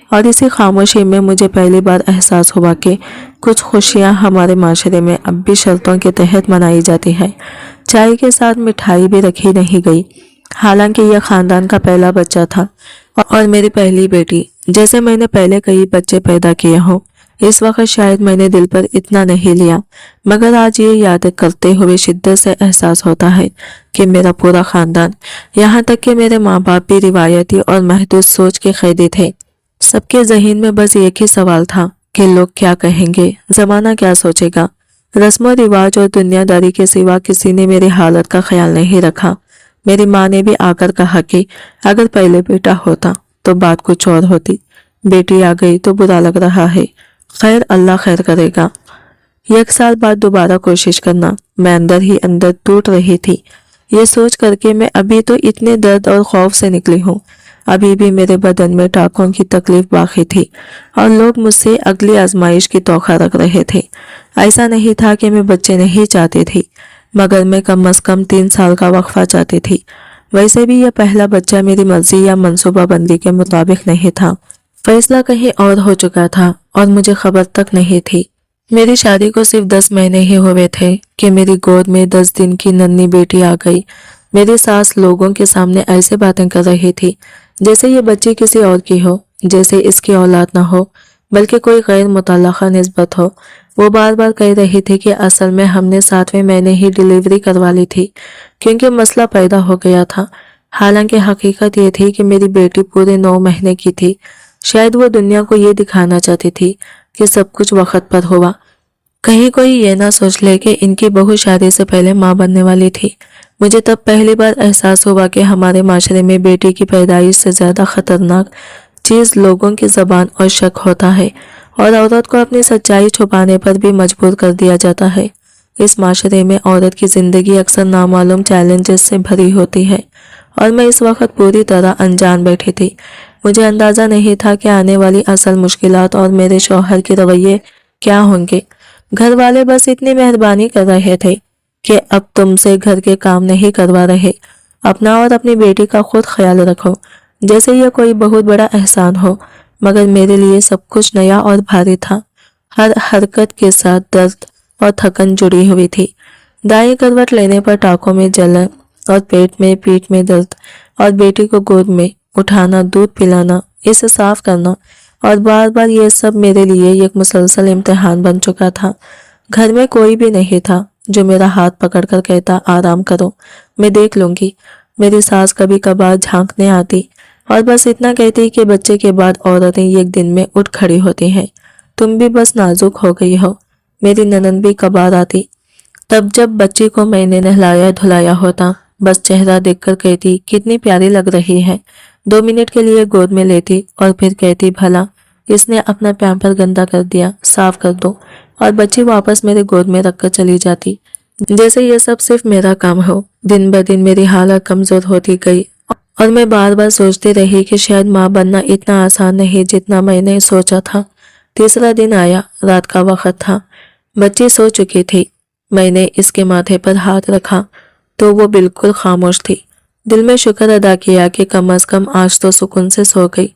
اور اسی خاموشی میں مجھے پہلی بار احساس ہوا کہ کچھ خوشیاں ہمارے معاشرے میں اب بھی شرطوں کے تحت منائی جاتی ہیں۔ چائے کے ساتھ مٹھائی بھی رکھی نہیں گئی، حالانکہ یہ خاندان کا پہلا بچہ تھا اور میری پہلی بیٹی۔ جیسے میں نے پہلے کئی بچے پیدا کیے ہوں، اس وقت شاید میں نے دل پر اتنا نہیں لیا، مگر آج یہ یاد کرتے ہوئے شدت سے احساس ہوتا ہے کہ میرا پورا خاندان، یہاں تک کہ میرے ماں باپ بھی روایتی اور محدود سوچ کے قیدی تھے۔ سب کے ذہن میں بس ایک ہی سوال تھا کہ لوگ کیا کہیں گے، زمانہ کیا سوچے گا۔ رسم و رواج اور دنیا داری کے سوا کسی نے میری حالت کا خیال نہیں رکھا۔ میری ماں نے بھی آ کر کہا کہ اگر پہلے بیٹا ہوتا تو بات کچھ اور ہوتی، بیٹی آ گئی تو برا لگ رہا ہے، خیر اللہ خیر کرے گا۔ 1 سال بعد دوبارہ کوشش کرنا، میں اندر ہی اندر ٹوٹ رہی تھی۔ یہ سوچ کر کے میں ابھی تو اتنے درد اور خوف سے نکلی ہوں، ابھی بھی میرے بدن میں ٹانکوں کی تکلیف باقی تھی اور لوگ مجھ سے اگلی آزمائش کی توقع رکھ رہے تھے۔ ایسا نہیں تھا کہ میں بچے نہیں چاہتی تھی، مگر میں کم از کم 3 سال کا وقفہ چاہتی تھی۔ ویسے بھی یہ پہلا بچہ میری مرضی یا منصوبہ بندی کے مطابق نہیں تھا، فیصلہ کہیں اور ہو چکا تھا اور مجھے خبر تک نہیں تھی۔ میری شادی کو صرف 10 مہینے ہی ہوئے تھے کہ میری گود میں 10 دن کی ننھی بیٹی آ گئی۔ میری ساس لوگوں کے سامنے ایسے باتیں کر رہی تھی جیسے یہ بچی کسی اور کی ہو، جیسے اس کی اولاد نہ ہو بلکہ کوئی غیر متعلقہ نسبت ہو۔ وہ بار بار کہہ رہی تھی کہ اصل میں ہم نے 7ویں مہینے ہی ڈیلیوری کروا لی تھی کیونکہ مسئلہ پیدا ہو گیا تھا، حالانکہ حقیقت یہ تھی کہ میری بیٹی پورے 9 مہینے کی تھی۔ شاید وہ دنیا کو یہ دکھانا چاہتی تھی کہ سب کچھ وقت پر ہوا، کہیں کوئی یہ نہ سوچ لے کہ ان کی بہو شادی سے پہلے ماں بننے والی تھی۔ مجھے تب پہلی بار احساس ہوا کہ ہمارے معاشرے میں بیٹی کی پیدائش سے زیادہ خطرناک چیز لوگوں کی زبان اور شک ہوتا ہے، اور عورت کو اپنی سچائی چھپانے پر بھی مجبور کر دیا جاتا ہے۔ اس معاشرے میں عورت کی زندگی اکثر نامعلوم چیلنجز سے بھری ہوتی ہے، اور میں اس وقت پوری طرح انجان بیٹھی تھی۔ مجھے اندازہ نہیں تھا کہ آنے والی اصل مشکلات اور میرے شوہر کے رویے کیا ہوں گے۔ گھر والے بس اتنی مہربانی کر رہے تھے کہ اب تم سے گھر کے کام نہیں کروا رہے، اپنا اور اپنی بیٹی کا خود خیال رکھو، جیسے یہ کوئی بہت بڑا احسان ہو، مگر میرے لیے سب کچھ نیا اور بھاری تھا۔ ہر حرکت کے ساتھ درد اور تھکن جڑی ہوئی تھی۔ دائیں کروٹ لینے پر ٹانکوں میں جلن اور پیٹ میں درد، اور بیٹی کو گود میں اٹھانا، دودھ پلانا، اسے صاف کرنا، اور بار بار یہ سب میرے لیے ایک مسلسل امتحان بن چکا تھا۔ گھر میں کوئی بھی نہیں تھا جو میرا ہاتھ پکڑ کر کہتا آرام کرو، میں دیکھ لوں گی۔ میری ساس کبھی کبھار جھانکنے آتی اور بس اتنا کہتی کہ بچے کے بعد عورتیں ایک دن میں اٹھ کھڑی ہوتی ہیں، تم بھی بس نازک ہو گئی ہو۔ میری ننند بھی کبھار آتی، تب جب بچی کو میں نے نہلایا دھلایا ہوتا، بس چہرہ دیکھ کر کہتی کتنی پیاری لگ رہی ہے، 2 منٹ کے لیے گود میں لیتی اور پھر کہتی بھلا اس نے اپنا پیمپر گندا کر دیا، صاف کر دو، اور بچی واپس میرے گود میں رکھ کر چلی جاتی، جیسے یہ سب صرف میرا کام ہو۔ دن بدن میری حالت کمزور ہوتی گئی اور میں بار بار سوچتی رہی کہ شاید ماں بننا اتنا آسان نہیں جتنا میں نے سوچا تھا۔ تیسرا دن آیا، رات کا وقت تھا، بچی سو چکی تھی۔ میں نے اس کے ماتھے پر ہاتھ رکھا تو وہ بالکل خاموش تھی۔ دل میں شکر ادا کیا کہ کم از کم آج تو سکون سے سو گئی۔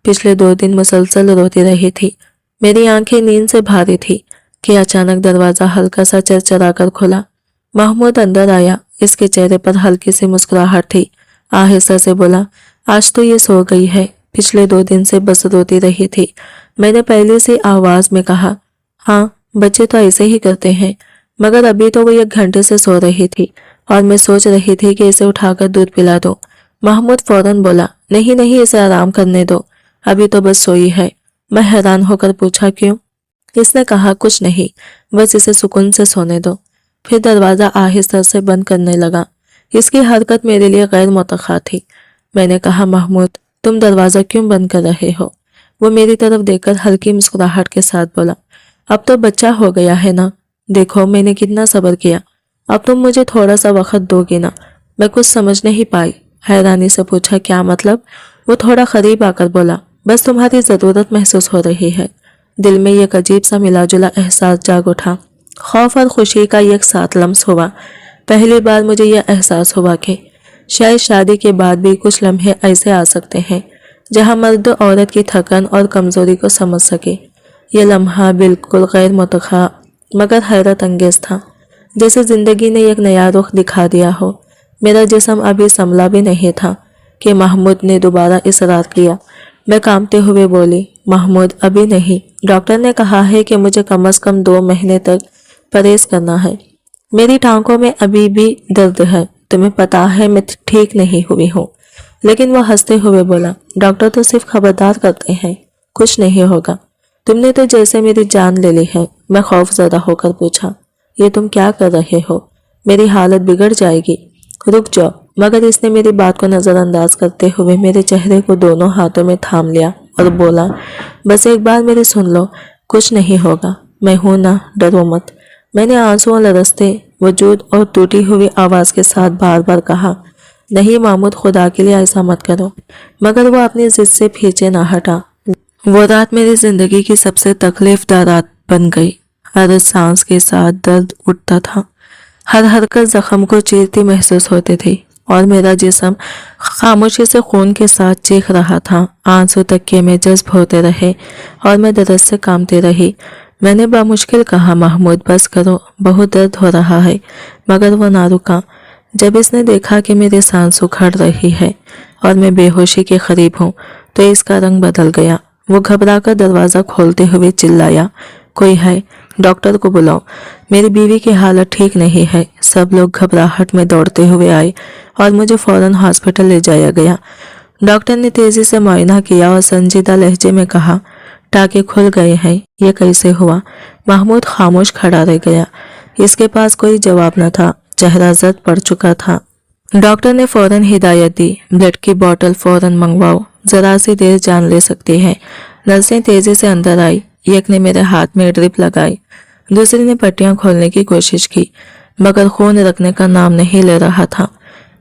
پچھلے 2 دن مسلسل روتی رہی تھی، میری آنکھیں نیند سے بھاری تھی کہ اچانک دروازہ ہلکا سا چرچرا کر کھلا۔ محمود اندر آیا، اس کے چہرے پر ہلکی سی مسکراہٹ تھی आहिस्ता से बोला, आज तो ये सो गई है, पिछले 2 दिन से बस रोती रही थी। मैंने पहले से आवाज में कहा, हाँ बच्चे तो ऐसे ही करते हैं, मगर अभी तो वो 1 घंटे से सो रही थी और मैं सोच रही थी कि इसे उठाकर दूध पिला दो। महमूद फौरन बोला, नहीं नहीं, इसे आराम करने दो, अभी तो बस सोई है। मैं हैरान होकर पूछा, क्यों? इसने कहा, कुछ नहीं, बस इसे सुकून से सोने दो। फिर दरवाजा आहिस्ता से बंद करने लगा। इसकी हरकत मेरे लिए गैर मुतखा थी। मैंने कहा, महमूद तुम दरवाजा क्यों बंद कर रहे हो? वो मेरी तरफ देखकर हल्की मुस्कुराहट के साथ बोला, अब तो बच्चा हो गया है ना, देखो मैंने कितना सब्र किया, अब तुम मुझे थोड़ा सा वक्त दोगे ना? मैं कुछ समझ नहीं पाई, हैरानी से पूछा, क्या मतलब? वो थोड़ा करीब आकर बोला, बस तुम्हारी ज़रूरत महसूस हो रही है। दिल में एक अजीब सा मिला जुला एहसास जाग उठा। खौफ और खुशी का एक साथ लम्स हुआ। पहली बार मुझे यह एहसास हुआ कि शायद शादी के बाद भी कुछ लम्हे ऐसे आ सकते हैं जहां मर्द औरत की थकन और कमजोरी को समझ सके। यह लम्हा बिल्कुल गैर मुतखा मगर हैरत अंगेज था, जैसे जिंदगी ने एक नया रुख दिखा दिया हो। मेरा जिस्म अभी संभला भी नहीं था कि महमूद ने दोबारा इसरार किया। मैं कांपते हुए बोली, महमूद अभी नहीं, डॉक्टर ने कहा है कि मुझे कम से कम 2 महीने तक परहेज करना है। मेरी टांगों में अभी भी दर्द है, तुम्हें पता है मैं ठीक नहीं हुई हूँ। लेकिन वो हंसते हुए बोला, डॉक्टर तो सिर्फ खबरदार करते हैं, कुछ नहीं होगा। तुमने तो जैसे मेरी जान ले ली है। मैं खौफजदा होकर पूछा, ये तुम क्या कर रहे हो? मेरी हालत बिगड़ जाएगी, रुक जाओ। मगर इसने मेरी बात को नजरअंदाज करते हुए मेरे चेहरे को दोनों हाथों में थाम लिया और बोला, बस एक बार मेरी सुन लो, कुछ नहीं होगा, मैं हूं ना, डरो मत। मैंने आंसुओं लरसते वजूद और टूटी हुई आवाज के साथ बार बार कहा, नहीं महमूद, खुदा के लिए ऐसा मत करो। मगर वो अपनी जिद से पीछे ना हटा। वो रात मेरी जिंदगी की सबसे तकलीफदार रात बन गई। हर सांस के साथ दर्द उठता था, हर हरकत जख्म को चीरती महसूस होती थी और मेरा जिस्म खामोशी से खून के साथ चीख रहा था। आंसू तकिए में जज्ब होते रहे और मैं दर्द से कांपती रही। मैंने बामुश्किल कहा, महमूद बस करो, बहुत दर्द हो रहा है। मगर वो ना रुका। जब इसने देखा कि मेरी सांस उखड़ रही है और मैं बेहोशी के करीब हूँ तो इसका रंग बदल गया। वो घबराकर दरवाज़ा खोलते हुए चिल्लाया, कोई है? डॉक्टर को बुलाओ, मेरी बीवी की हालत ठीक नहीं है। सब लोग घबराहट में दौड़ते हुए आए और मुझे फौरन हॉस्पिटल ले जाया गया। डॉक्टर ने तेजी से मुआयना किया और संजीदा लहजे में कहा, टाके खुल गए हैं, ये कैसे हुआ? महमूद खामोश खड़ा रह गया। इसके पास कोई जवाब न था, चेहरा जर्द पड़ चुका था। डॉक्टर ने फौरन हिदायत दी, ब्लड की बोतल फौरन मंगवाओ, जरा सी देर जान ले सकती है। नर्सें तेजी से अंदर आई। एक ने मेरे हाथ में ड्रिप लगाई, दूसरी ने पट्टियां खोलने की कोशिश की, मगर खून रखने का नाम नहीं ले रहा था।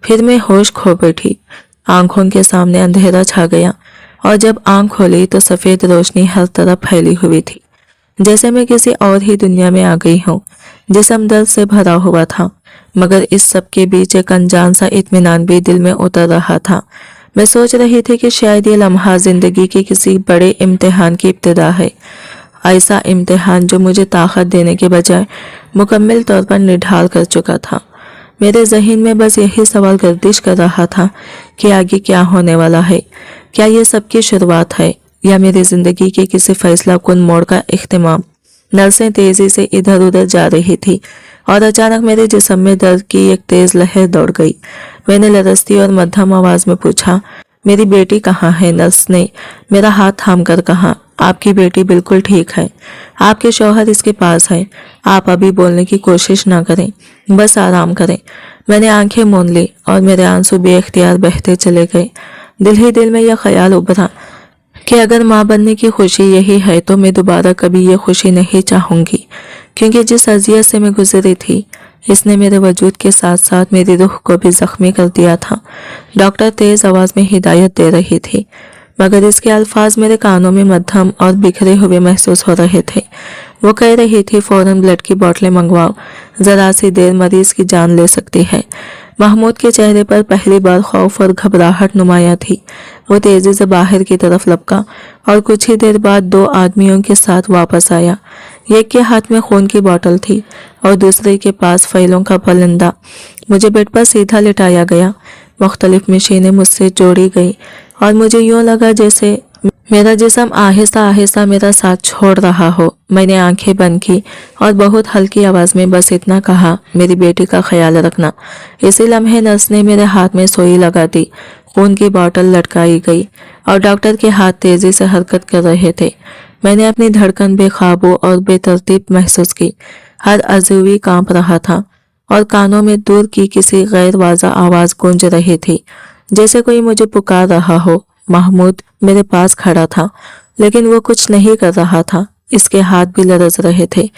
फिर मैं होश खो बैठी। आंखों के सामने अंधेरा छा गया और जब आंख खोली तो सफेद रोशनी हर तरफ फैली हुई थी, जैसे मैं किसी और ही दुनिया में आ गई हूँ। जिस्म दर्द से भरा हुआ था, मगर इस सब के बीच एक अनजान सा इत्मीनान भी दिल में उतर रहा था। मैं सोच रही थी कि शायद ये लम्हा जिंदगी के किसी बड़े इम्तिहान की इब्तिदा है, ऐसा इम्तिहान जो मुझे ताकत देने के बजाय मुकम्मल तौर पर निढाल कर चुका था। मेरे जहन में बस यही सवाल गर्दिश कर रहा था कि आगे क्या होने वाला है। क्या ये सब की शुरुआत है या मेरी जिंदगी के किसी फैसला कुन मोड़ का इख्तिमाम? नर्सें तेजी से इधर उधर जा रही थी और अचानक मेरे जिस्म में दर्द की एक तेज लहर दौड़ गई। मैंने लरसती और मध्यम आवाज में पूछा, मेरी बेटी कहाँ है? नर्स ने मेरा हाथ थाम कर कहा, आपकी बेटी बिल्कुल ठीक है, आपके शौहर इसके पास है। आप अभी बोलने की कोशिश ना करें, बस आराम करें। मैंने आंखें मूंद ली और मेरे आंसू बेख्तियार बहते चले गए। दिल ही दिल में यह ख्याल उभरा कि अगर माँ बनने की खुशी यही है तो मैं दोबारा कभी ये खुशी नहीं चाहूंगी, क्योंकि जिस अजियत से मैं गुजरी थी इसने मेरे वजूद के साथ साथ मेरी रूह को भी जख्मी कर दिया था। डॉक्टर तेज आवाज में हिदायत दे रही थी, मगर इसके अल्फाज मेरे कानों में मध्यम और बिखरे हुए महसूस हो रहे थे। वो कह रही थी, फौरन ब्लड की बोतलें मंगवाओ, जरा सी देर मरीज की जान ले सकती है। महमूद के चेहरे पर पहली बार खौफ और घबराहट नुमाया थी। वो तेजी से बाहर की तरफ लपका और कुछ ही देर बाद 2 आदमियों के साथ वापस आया। एक के हाथ में खून की बोतल थी और दूसरे के पास फाइलों का पलंदा। मुझे बेड पर सीधा लिटाया गया। मुख्तलिफ मशीनें मुझसे जोड़ी गई और मुझे यूं लगा जैसे मेरा जिस्म आहिस्ता आहिस्ता मेरा साथ छोड़ रहा हो। मैंने आंखें बंद की और बहुत हल्की आवाज में बस इतना कहा, मेरी बेटी का ख्याल रखना। इसी लम्हे नर्स ने मेरे हाथ में सुई लगा दी, खून की बोतल लटकाई गई और डॉक्टर के हाथ तेजी से हरकत कर रहे थे। मैंने अपनी धड़कन बेकाबू और बेतरतीब महसूस की। हर अज़ूवी कांप रहा था और कानों में दूर की किसी गैर वाज़ा आवाज़ गूंज रही थी, जैसे कोई मुझे पुकार रहा हो। महमूद मेरे पास खड़ा था, लेकिन वो कुछ नहीं कर रहा था। इसके हाथ भी लरज रहे थे।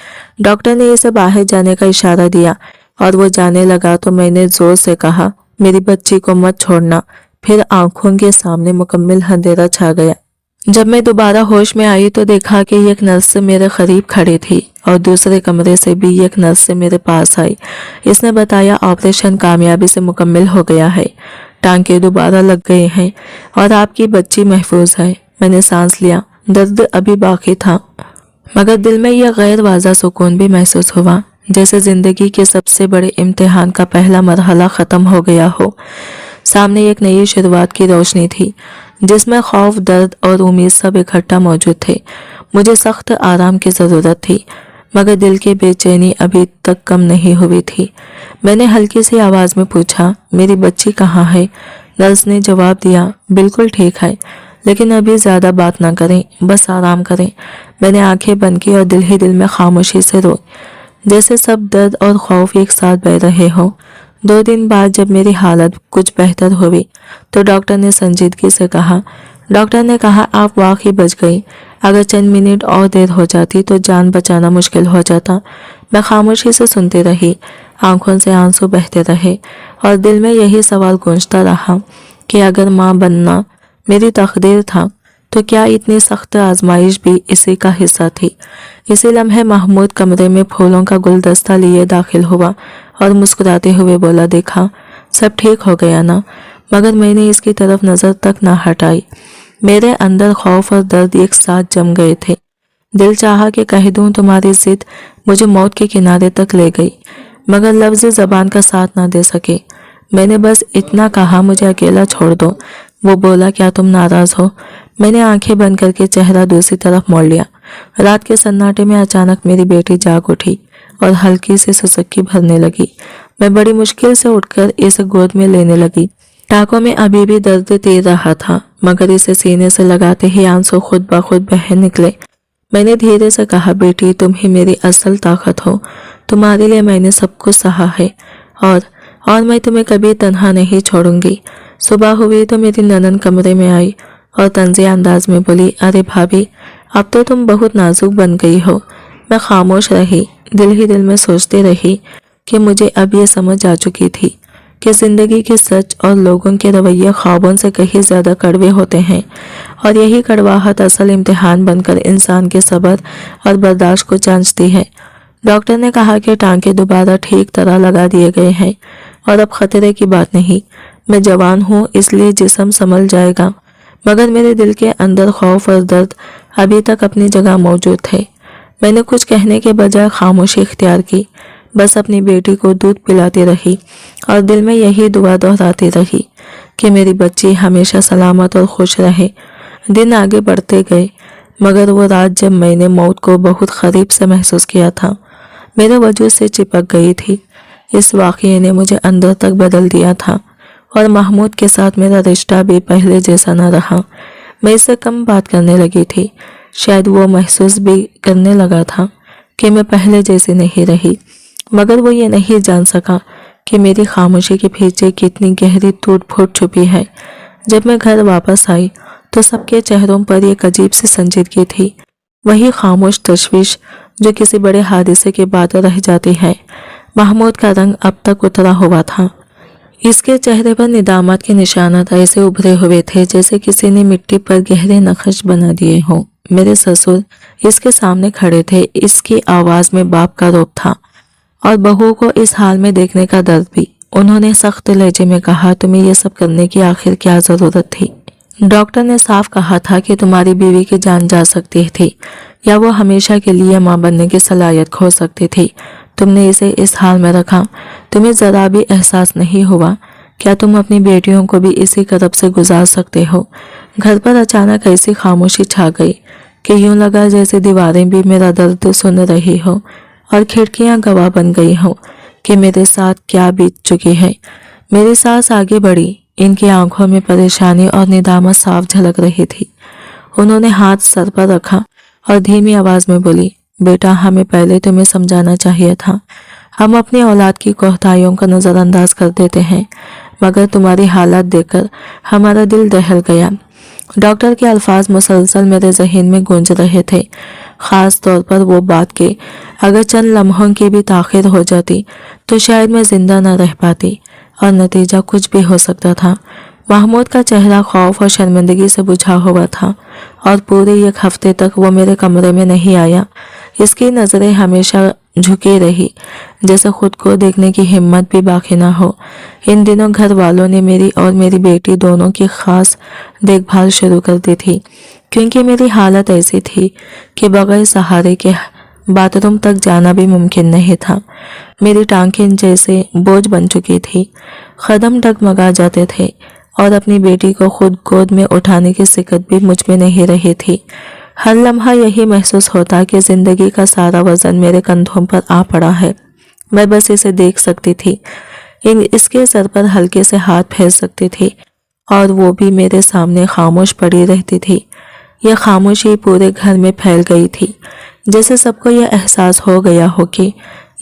डॉक्टर ने इसे बाहर जाने का इशारा दिया और वो जाने लगा तो मैंने जोर से कहा, मेरी बच्ची को मत छोड़ना। फिर आंखों के सामने मुकम्मल अंधेरा छा गया। जब मैं दोबारा होश में आई तो देखा कि एक नर्स मेरे करीब खड़ी थी और दूसरे कमरे से भी एक नर्स मेरे पास आई। इसने बताया, ऑपरेशन कामयाबी से मुकम्मल हो गया है, टांके दोबारा लग गए हैं और आपकी बच्ची महफूज है। मैंने सांस लिया। दर्द अभी बाकी था, मगर दिल में यह गैर वाज़ा सुकून भी महसूस हुआ, जैसे जिंदगी के सबसे बड़े इम्तिहान का पहला मरहला ख़त्म हो गया हो। सामने एक नई शुरुआत की रोशनी थी, जिसमें खौफ, दर्द और उम्मीद सब इकट्ठा मौजूद थे। मुझे सख्त आराम की ज़रूरत थी, मगर दिल की बेचैनी अभी तक कम नहीं हुई थी। मैंने हल्की सी आवाज़ में पूछा, मेरी बच्ची कहाँ है? नर्स ने जवाब दिया, बिल्कुल ठीक है, लेकिन अभी ज़्यादा बात ना करें, बस आराम करें। मैंने आंखें बंद की और दिल ही दिल में खामोशी से रोई, जैसे सब दर्द और खौफ एक साथ बह रहे हों। 2 दिन बाद जब मेरी हालत कुछ बेहतर हुई तो डॉक्टर ने संजीदगी से कहा, आप वाकई बच गई। अगर चंद मिनट और देर हो जाती तो जान बचाना मुश्किल हो जाता। मैं खामोशी से सुनती रही, आंखों से आंसू बहते रहे और दिल में यही सवाल गूंजता रहा कि अगर माँ बनना मेरी तकदीर था तो क्या इतनी सख्त आजमाइश भी इसी का हिस्सा थी। इसी लम्हे महमूद कमरे में फूलों का गुलदस्ता लिए दाखिल हुआ और मुस्कुराते हुए बोला, देखा, सब ठीक हो गया ना? मगर मैंने इसकी तरफ नज़र तक ना हटाई। मेरे अंदर खौफ और दर्द एक साथ जम गए थे। दिल चाहा कि कह दूं तुम्हारी जिद मुझे मौत के किनारे तक ले गई, मगर लफ्ज़ ज़बान का साथ ना दे सके। मैंने बस इतना कहा, मुझे अकेला छोड़ दो। वो बोला, क्या तुम नाराज़ हो? मैंने आंखें बंद करके चेहरा दूसरी तरफ मोड़ लिया। रात के सन्नाटे में अचानक मेरी बेटी जाग उठी और हल्की सी सुसुक्की भरने लगी। मैं बड़ी मुश्किल से उठकर इसे गोद में लेने लगी। टाँकों में अभी भी दर्द तेज रहा था, मगर इसे सीने से लगाते ही आंसू खुद ब खुद बह निकले। मैंने धीरे से कहा, बेटी, तुम ही मेरी असल ताकत हो। तुम्हारे लिए मैंने सब कुछ सहा है और मैं तुम्हें कभी तन्हा नहीं छोड़ूंगी। सुबह हुई तो मेरी ननन कमरे में आई और तंज़े अंदाज में बोली, अरे भाभी, अब तो तुम बहुत नाजुक बन गई हो। मैं खामोश रही, दिल ही दिल में सोचती रही कि मुझे अब ये समझ आ चुकी थी कि ज़िंदगी के सच और लोगों के रवैये ख्वाबों से कहीं ज़्यादा कड़वे होते हैं और यही कड़वाहट असल इम्तिहान बनकर इंसान के सब्र और बर्दाश्त को जांचती है। डॉक्टर ने कहा कि टांके दोबारा ठीक तरह लगा दिए गए हैं और अब खतरे की बात नहीं। मैं जवान हूँ, इसलिए जिस्म संभल जाएगा, मगर मेरे दिल के अंदर खौफ और दर्द अभी तक अपनी जगह मौजूद थे। मैंने कुछ कहने के बजाय खामोशी इख्तियार की, बस अपनी बेटी को दूध पिलाती रही और दिल में यही दुआ दोहराती रही कि मेरी बच्ची हमेशा सलामत और खुश रहे। दिन आगे बढ़ते गए, मगर वो रात जब मैंने मौत को बहुत करीब से महसूस किया था, मेरे वजूद से चिपक गई थी। इस वाक़ये ने मुझे अंदर तक बदल दिया था और महमूद के साथ मेरा रिश्ता भी पहले जैसा न रहा। मैं इससे कम बात करने लगी थी। शायद वो महसूस भी करने लगा था कि मैं पहले जैसी नहीं रही, मगर वो ये नहीं जान सका कि मेरी खामोशी के पीछे कितनी गहरी टूट फूट छुपी है। जब मैं घर वापस आई तो सबके चेहरों पर एक अजीब सी संजीदगी थी, वही खामोश तशवीश जो किसी बड़े हादसे के बाद रह जाती है। महमूद का रंग अब तक उतरा हुआ था। इसके चेहरे पर निदामत के निशानात ऐसे उभरे हुए थे जैसे किसी ने मिट्टी पर गहरे नक्श बना दिए हों। मेरे ससुर इसके सामने खड़े थे। इसकी आवाज़ में बाप का रोब था और बहू को इस हाल में देखने का दर्द भी। उन्होंने सख्त लहजे में कहा, तुम्हें यह सब करने की आखिर क्या ज़रूरत थी? डॉक्टर ने साफ कहा था कि तुम्हारी बीवी की जान जा सकती थी या वो हमेशा के लिए माँ बनने की सलाहियत खो सकती थी। तुमने इसे इस हाल में रखा। तुम्हें ज़रा भी एहसास नहीं हुआ क्या तुम अपनी बेटियों को भी इसी करब से गुजार सकते हो? घर पर अचानक ऐसी खामोशी छा गई कि यूं लगा जैसे दीवारें भी मेरा दर्द सुन रही हो और खिड़कियां गवाह बन गई हों कि मेरे साथ क्या बीत चुकी है। मेरी सास आगे बढ़ी, इनकी आंखों में परेशानी और निदामत साफ झलक रही थी। उन्होंने हाथ सर पर रखा और धीमी आवाज में बोली, बेटा, हमें पहले तुम्हें समझाना चाहिए था। हम अपनी औलाद की कोताहियों को नजरअंदाज कर देते हैं, मगर तुम्हारी हालत देखकर हमारा दिल दहल गया। डॉक्टर के अल्फाज मुसलसल मेरे जहन में गूंज रहे थे, खास तौर पर वो बात कि अगर चंद लम्हों की भी ताखिर हो जाती तो शायद मैं जिंदा न रह पाती और नतीजा कुछ भी हो सकता था। महमूद का चेहरा खौफ और शर्मिंदगी से बुझा हुआ था और पूरे एक हफ्ते तक वो मेरे कमरे में नहीं आया। इसकी नज़रें हमेशा झुकी रही, जैसे खुद को देखने की हिम्मत भी बाकी ना हो। इन दिनों घर वालों ने मेरी और मेरी बेटी दोनों की खास देखभाल शुरू कर दी थी, क्योंकि मेरी हालत ऐसी थी कि बगैर सहारे के बाथरूम तक जाना भी मुमकिन नहीं था। मेरी टांगें जैसे बोझ बन चुकी थी, कदम डगमगा जाते थे और अपनी बेटी को खुद गोद में उठाने की सिकत भी मुझ में नहीं रही थी। हर लम्हा यही महसूस होता कि जिंदगी का सारा वजन मेरे कंधों पर आ पड़ा है। मैं बस इसे देख सकती थी, इसके सर पर हल्के से हाथ फेर सकती थी और वो भी मेरे सामने खामोश पड़ी रहती थी। यह खामोशी पूरे घर में फैल गई थी, जैसे सबको यह एहसास हो गया हो कि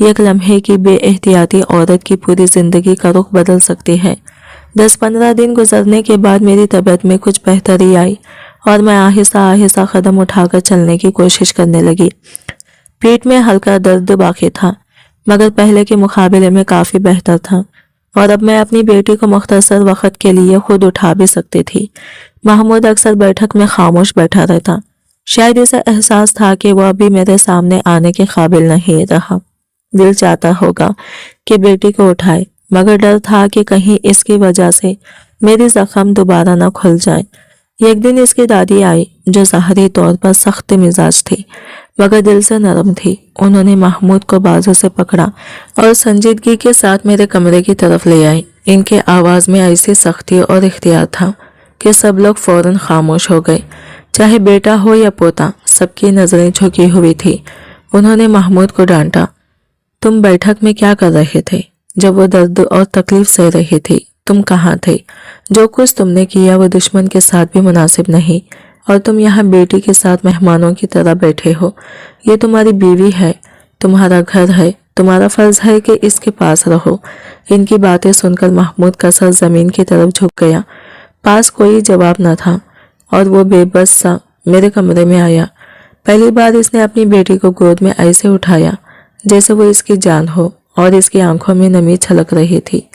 एक लम्हे की बेएहतियाती औरत की पूरी जिंदगी का रुख बदल सकती है। 10-15 दिन गुजरने के बाद मेरी तबीयत में कुछ बेहतरी आई और मैं आहिस्ता आहिस्ता कदम उठाकर चलने की कोशिश करने लगी। पीठ में हल्का दर्द बाकी था, मगर पहले के मुकाबले में काफी बेहतर था और अब मैं अपनी बेटी को मुख्तसर वक्त के लिए खुद उठा भी सकती थी। महमूद अक्सर बैठक में खामोश बैठा रहता, शायद इसे एहसास था कि वह अभी मेरे सामने आने के काबिल नहीं रहा। दिल चाहता होगा कि बेटी को उठाए, मगर डर था कि कहीं इसकी वजह से मेरी जख्म दोबारा न खुल जाए। एक दिन इसकी दादी आई, जो ज़ाहरी तौर पर सख्त मिजाज थी मगर दिल से नरम थी। उन्होंने महमूद को बाजू से पकड़ा और संजीदगी के साथ मेरे कमरे की तरफ ले आई। इनके आवाज़ में ऐसी सख्ती और इख्तियार था कि सब लोग फौरन खामोश हो गए, चाहे बेटा हो या पोता, सबकी नज़रें झुकी हुई थी। उन्होंने महमूद को डांटा, तुम बैठक में क्या कर रहे थे जब वो दर्द और तकलीफ सह रही थी? तुम कहाँ थे? जो कुछ तुमने किया वो दुश्मन के साथ भी मुनासिब नहीं, और तुम यहाँ बेटी के साथ मेहमानों की तरह बैठे हो। ये तुम्हारी बीवी है, तुम्हारा घर है, तुम्हारा फर्ज है कि इसके पास रहो। इनकी बातें सुनकर महमूद का सर जमीन की तरफ झुक गया। पास कोई जवाब न था और वो बेबस सा मेरे कमरे में आया। पहली बार इसने अपनी बेटी को गोद में ऐसे उठाया जैसे वो इसकी जान हो, और इसकी आंखों में नमी छलक रही थी।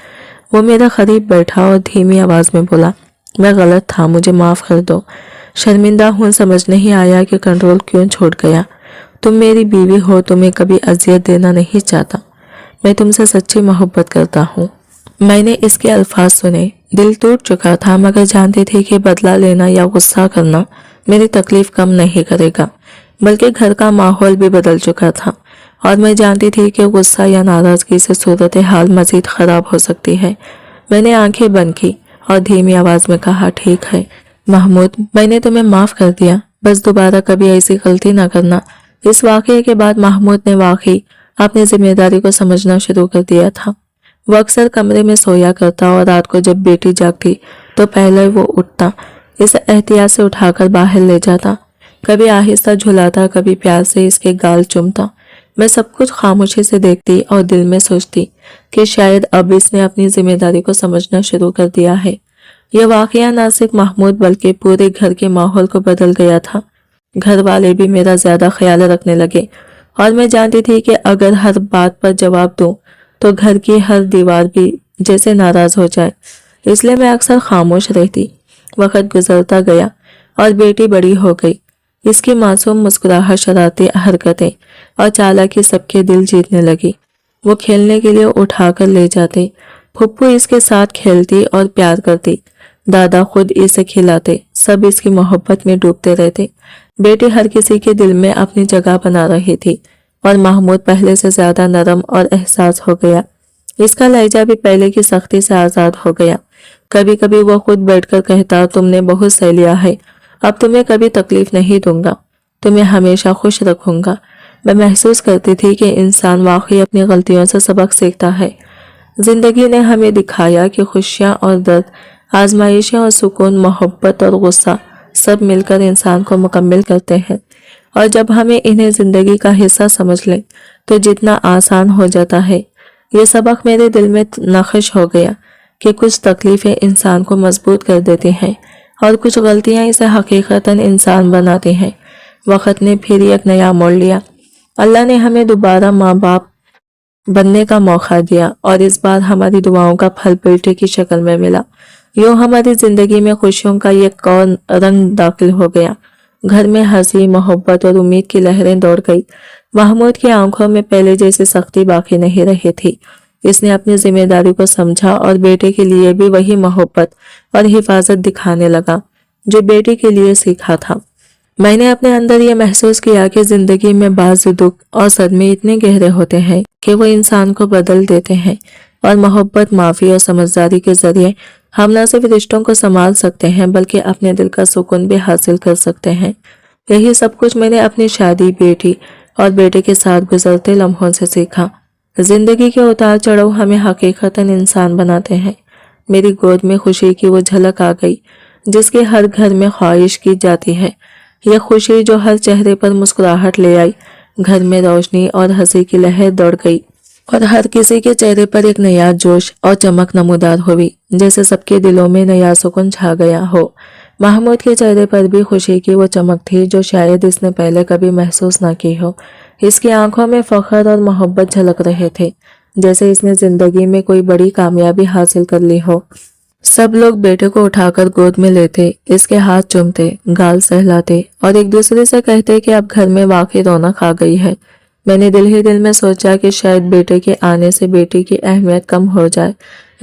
वो मेरे करीब बैठा और धीमी आवाज में बोला, मैं गलत था, मुझे माफ कर दो। शर्मिंदा हूँ, समझ नहीं आया कि कंट्रोल क्यों छोड़ गया। तुम मेरी बीवी हो, तुम्हें कभी अजियत देना नहीं चाहता। मैं तुमसे सच्ची मोहब्बत करता हूँ। मैंने इसके अल्फाज सुने, दिल टूट चुका था, मगर जानती थी कि बदला लेना या गुस्सा करना मेरी तकलीफ कम नहीं करेगा, बल्कि घर का माहौल भी बदल चुका था और मैं जानती थी कि गुस्सा या नाराजगी से सूरत हाल मजीद खराब हो सकती है। मैंने आंखें बंद की और धीमी आवाज में कहा, ठीक है महमूद, मैंने तुम्हें माफ कर दिया, बस दोबारा कभी ऐसी गलती ना करना। इस वाकये के बाद महमूद ने वाकई अपनी जिम्मेदारी को समझना शुरू कर दिया था। वो अक्सर कमरे में सोया करता और रात को जब बेटी जागती तो पहले वो उठता, इसे एहतियात से उठाकर बाहर ले जाता, कभी आहिस्ता झुलाता, कभी प्यार से इसके गाल चूमता। मैं सब कुछ खामोशी से देखती और दिल में सोचती कि शायद अब इसने अपनी जिम्मेदारी को समझना शुरू कर दिया है। यह वाकया न सिर्फ महमूद बल्कि पूरे घर के माहौल को बदल गया था। घर वाले भी मेरा ज्यादा ख्याल रखने लगे और मैं जानती थी कि अगर हर बात पर जवाब दूं तो घर की हर दीवार भी जैसे नाराज हो जाए, इसलिए मैं अक्सर खामोश रहती। वक्त गुजरता गया और बेटी बड़ी हो गई। इसकी मासूम मुस्कुराहट, शरारती हरकतें और चालाकी सबके दिल जीतने लगी। वो खेलने के लिए उठाकर ले जाते, फुप्पू इसके साथ खेलती और प्यार करती, दादा खुद इसे खिलाते, सब इसकी मोहब्बत में डूबते रहते। बेटी हर किसी के दिल में अपनी जगह बना रही थी और महमूद पहले से ज्यादा नरम और एहसास हो गया। इसका लहजा भी पहले की सख्ती से आजाद हो गया। कभी कभी वो खुद बैठकर कहता, तुमने बहुत सह लिया है, अब तुम्हें कभी तकलीफ नहीं दूंगा, तुम्हें हमेशा खुश रखूंगा। मैं महसूस करती थी कि इंसान वाकई अपनी गलतियों से सबक सीखता है। जिंदगी ने हमें दिखाया कि खुशियाँ और दर्द, आजमाइशें और सुकून, मोहब्बत और गुस्सा सब मिलकर इंसान को मुकम्मल करते हैं। और जब हमें इन्हें जिंदगी का हिस्सा समझ लें तो जितना आसान हो जाता है। ये सबक मेरे दिल में नक्श हो गया कि कुछ तकलीफें इंसान को मजबूत कर देती हैं और कुछ गलतियां इसे हकीकतन इंसान बनाती हैं। वक्त ने फिर एक नया मोड़ लिया। अल्लाह ने हमें दोबारा माँ बाप बनने का मौका दिया और इस बार हमारी दुआओं का फल बेटे की शक्ल में मिला। यूं हमारी जिंदगी में खुशियों का एक और रंग दाखिल हो गया। घर में हंसी, मोहब्बत और उम्मीद की लहरें दौड़ गई। महमूद की आंखों में पहले जैसी सख्ती बाकी नहीं रही थी। इसने अपनी जिम्मेदारी को समझा और बेटे के लिए भी वही मोहब्बत और हिफाजत दिखाने लगा जो बेटी के लिए सीखा था। मैंने अपने अंदर ये महसूस किया कि जिंदगी में बाज़ दुख और सदमे इतने गहरे होते हैं कि वो इंसान को बदल देते हैं और मोहब्बत, माफ़ी और समझदारी के जरिए हम न सिर्फ रिश्तों को संभाल सकते हैं बल्कि अपने दिल का सुकून भी हासिल कर सकते हैं। यही सब कुछ मैंने अपनी शादी, बेटी और बेटे के साथ गुजरते लम्हों से सीखा। जिंदगी के उतार चढ़ाव हमें हकीकतन इंसान बनाते हैं। मेरी गोद में खुशी की वो झलक आ गई जिसकी हर घर में ख्वाहिश की जाती है। यह खुशी जो हर चेहरे पर मुस्कुराहट ले आई। घर में रोशनी और हंसी की लहर दौड़ गई और हर किसी के चेहरे पर एक नया जोश और चमक नमूदार हुई, जैसे सबके दिलों में नया सुकून छा गया हो। महमूद के चेहरे पर भी खुशी की वो चमक थी जो शायद इसने पहले कभी महसूस ना की हो। इसकी आंखों में फख्र और मोहब्बत झलक रहे थे, जैसे इसने जिंदगी में कोई बड़ी कामयाबी हासिल कर ली हो। सब लोग बेटे को उठाकर गोद में लेते, इसके हाथ चूमते, गाल सहलाते और एक दूसरे से कहते कि अब घर में वाकई रौनक आ गई है। मैंने दिल ही दिल में सोचा कि शायद बेटे के आने से बेटी की अहमियत कम हो जाए,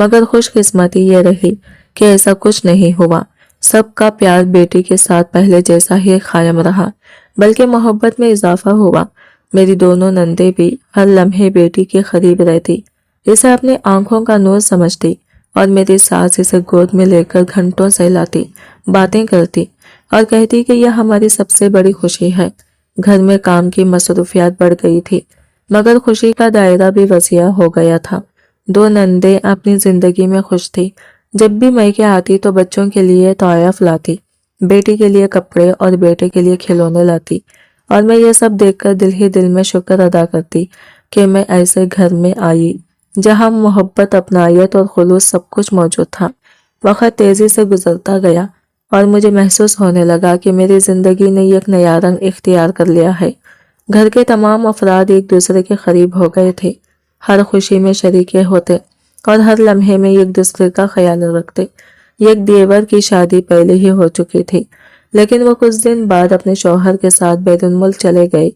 मगर खुशकिस्मती ये रही कि ऐसा कुछ नहीं हुआ। सबका प्यार बेटी के साथ पहले जैसा ही कायम रहा, बल्कि मोहब्बत में इजाफा हुआ। मेरी दोनों नंदे भी हर लम्हे बेटी के करीब रहती, इसे अपनी आंखों का नूर समझती और मेरी सास इसे गोद में लेकर घंटों सहलाती, बातें करती और कहती कि यह हमारी सबसे बड़ी खुशी है। घर में काम की मसरूफियात बढ़ गई थी, मगर खुशी का दायरा भी वसीआ हो गया था। दो नंदे अपनी जिंदगी में खुश थी। जब भी मैके आती तो बच्चों के लिए तोहफ लाती, बेटी के लिए कपड़े और बेटे के लिए खिलौने लाती, और मैं ये सब देखकर दिल ही दिल में शुक्र अदा करती कि मैं ऐसे घर में आई जहां मोहब्बत, अपनायत और खुलूस सब कुछ मौजूद था। वक्त तेजी से गुजरता गया और मुझे महसूस होने लगा कि मेरी जिंदगी ने एक नया रंग इख्तियार कर लिया है। घर के तमाम अफराद एक दूसरे के करीब हो गए थे, हर खुशी में शरीके होते और हर लम्हे में एक दूसरे का ख्याल रखते। एक देवर की शादी पहले ही हो चुकी थी, लेकिन वो कुछ दिन बाद अपने शौहर के साथ बैरुन मुल्क चले गए।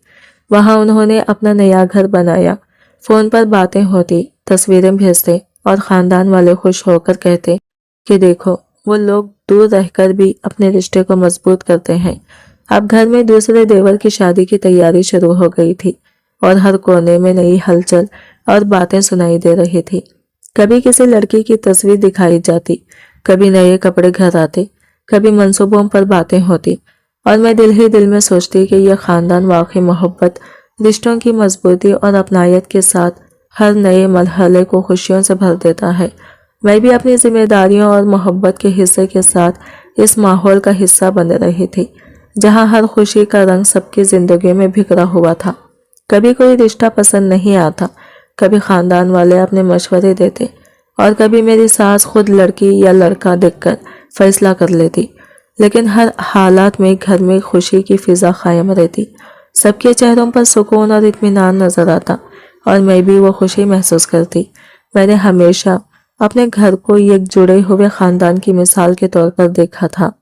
वहां उन्होंने अपना नया घर बनाया। फोन पर बातें होती, तस्वीरें भेजते और खानदान वाले खुश होकर कहते कि देखो, वो लोग दूर रहकर भी अपने रिश्ते को मजबूत करते हैं। अब घर में दूसरे देवर की शादी की तैयारी शुरू हो गई थी और हर कोने में नई हलचल और बातें सुनाई दे रही थी। कभी किसी लड़की की तस्वीर दिखाई जाती, कभी नए कपड़े घर आते, कभी मंसूबों पर बातें होती और मैं दिल ही दिल में सोचती कि यह खानदान वाकई मोहब्बत, रिश्तों की मजबूती और अपनायत के साथ हर नए मरहले को खुशियों से भर देता है। मैं भी अपनी जिम्मेदारियों और मोहब्बत के हिस्से के साथ इस माहौल का हिस्सा बन रही थी, जहां हर खुशी का रंग सबकी जिंदगी में बिखरा हुआ था। कभी कोई रिश्ता पसंद नहीं आता, कभी खानदान वाले अपने मशवरे देते और कभी मेरी सास खुद लड़की या लड़का देखकर फैसला कर लेती, लेकिन हर हालात में घर में खुशी की फिजा कायम रहती। सबके चेहरों पर सुकून और इत्मीनान नजर आता और मैं भी वो खुशी महसूस करती। मैंने हमेशा अपने घर को एक जुड़े हुए खानदान की मिसाल के तौर पर देखा था।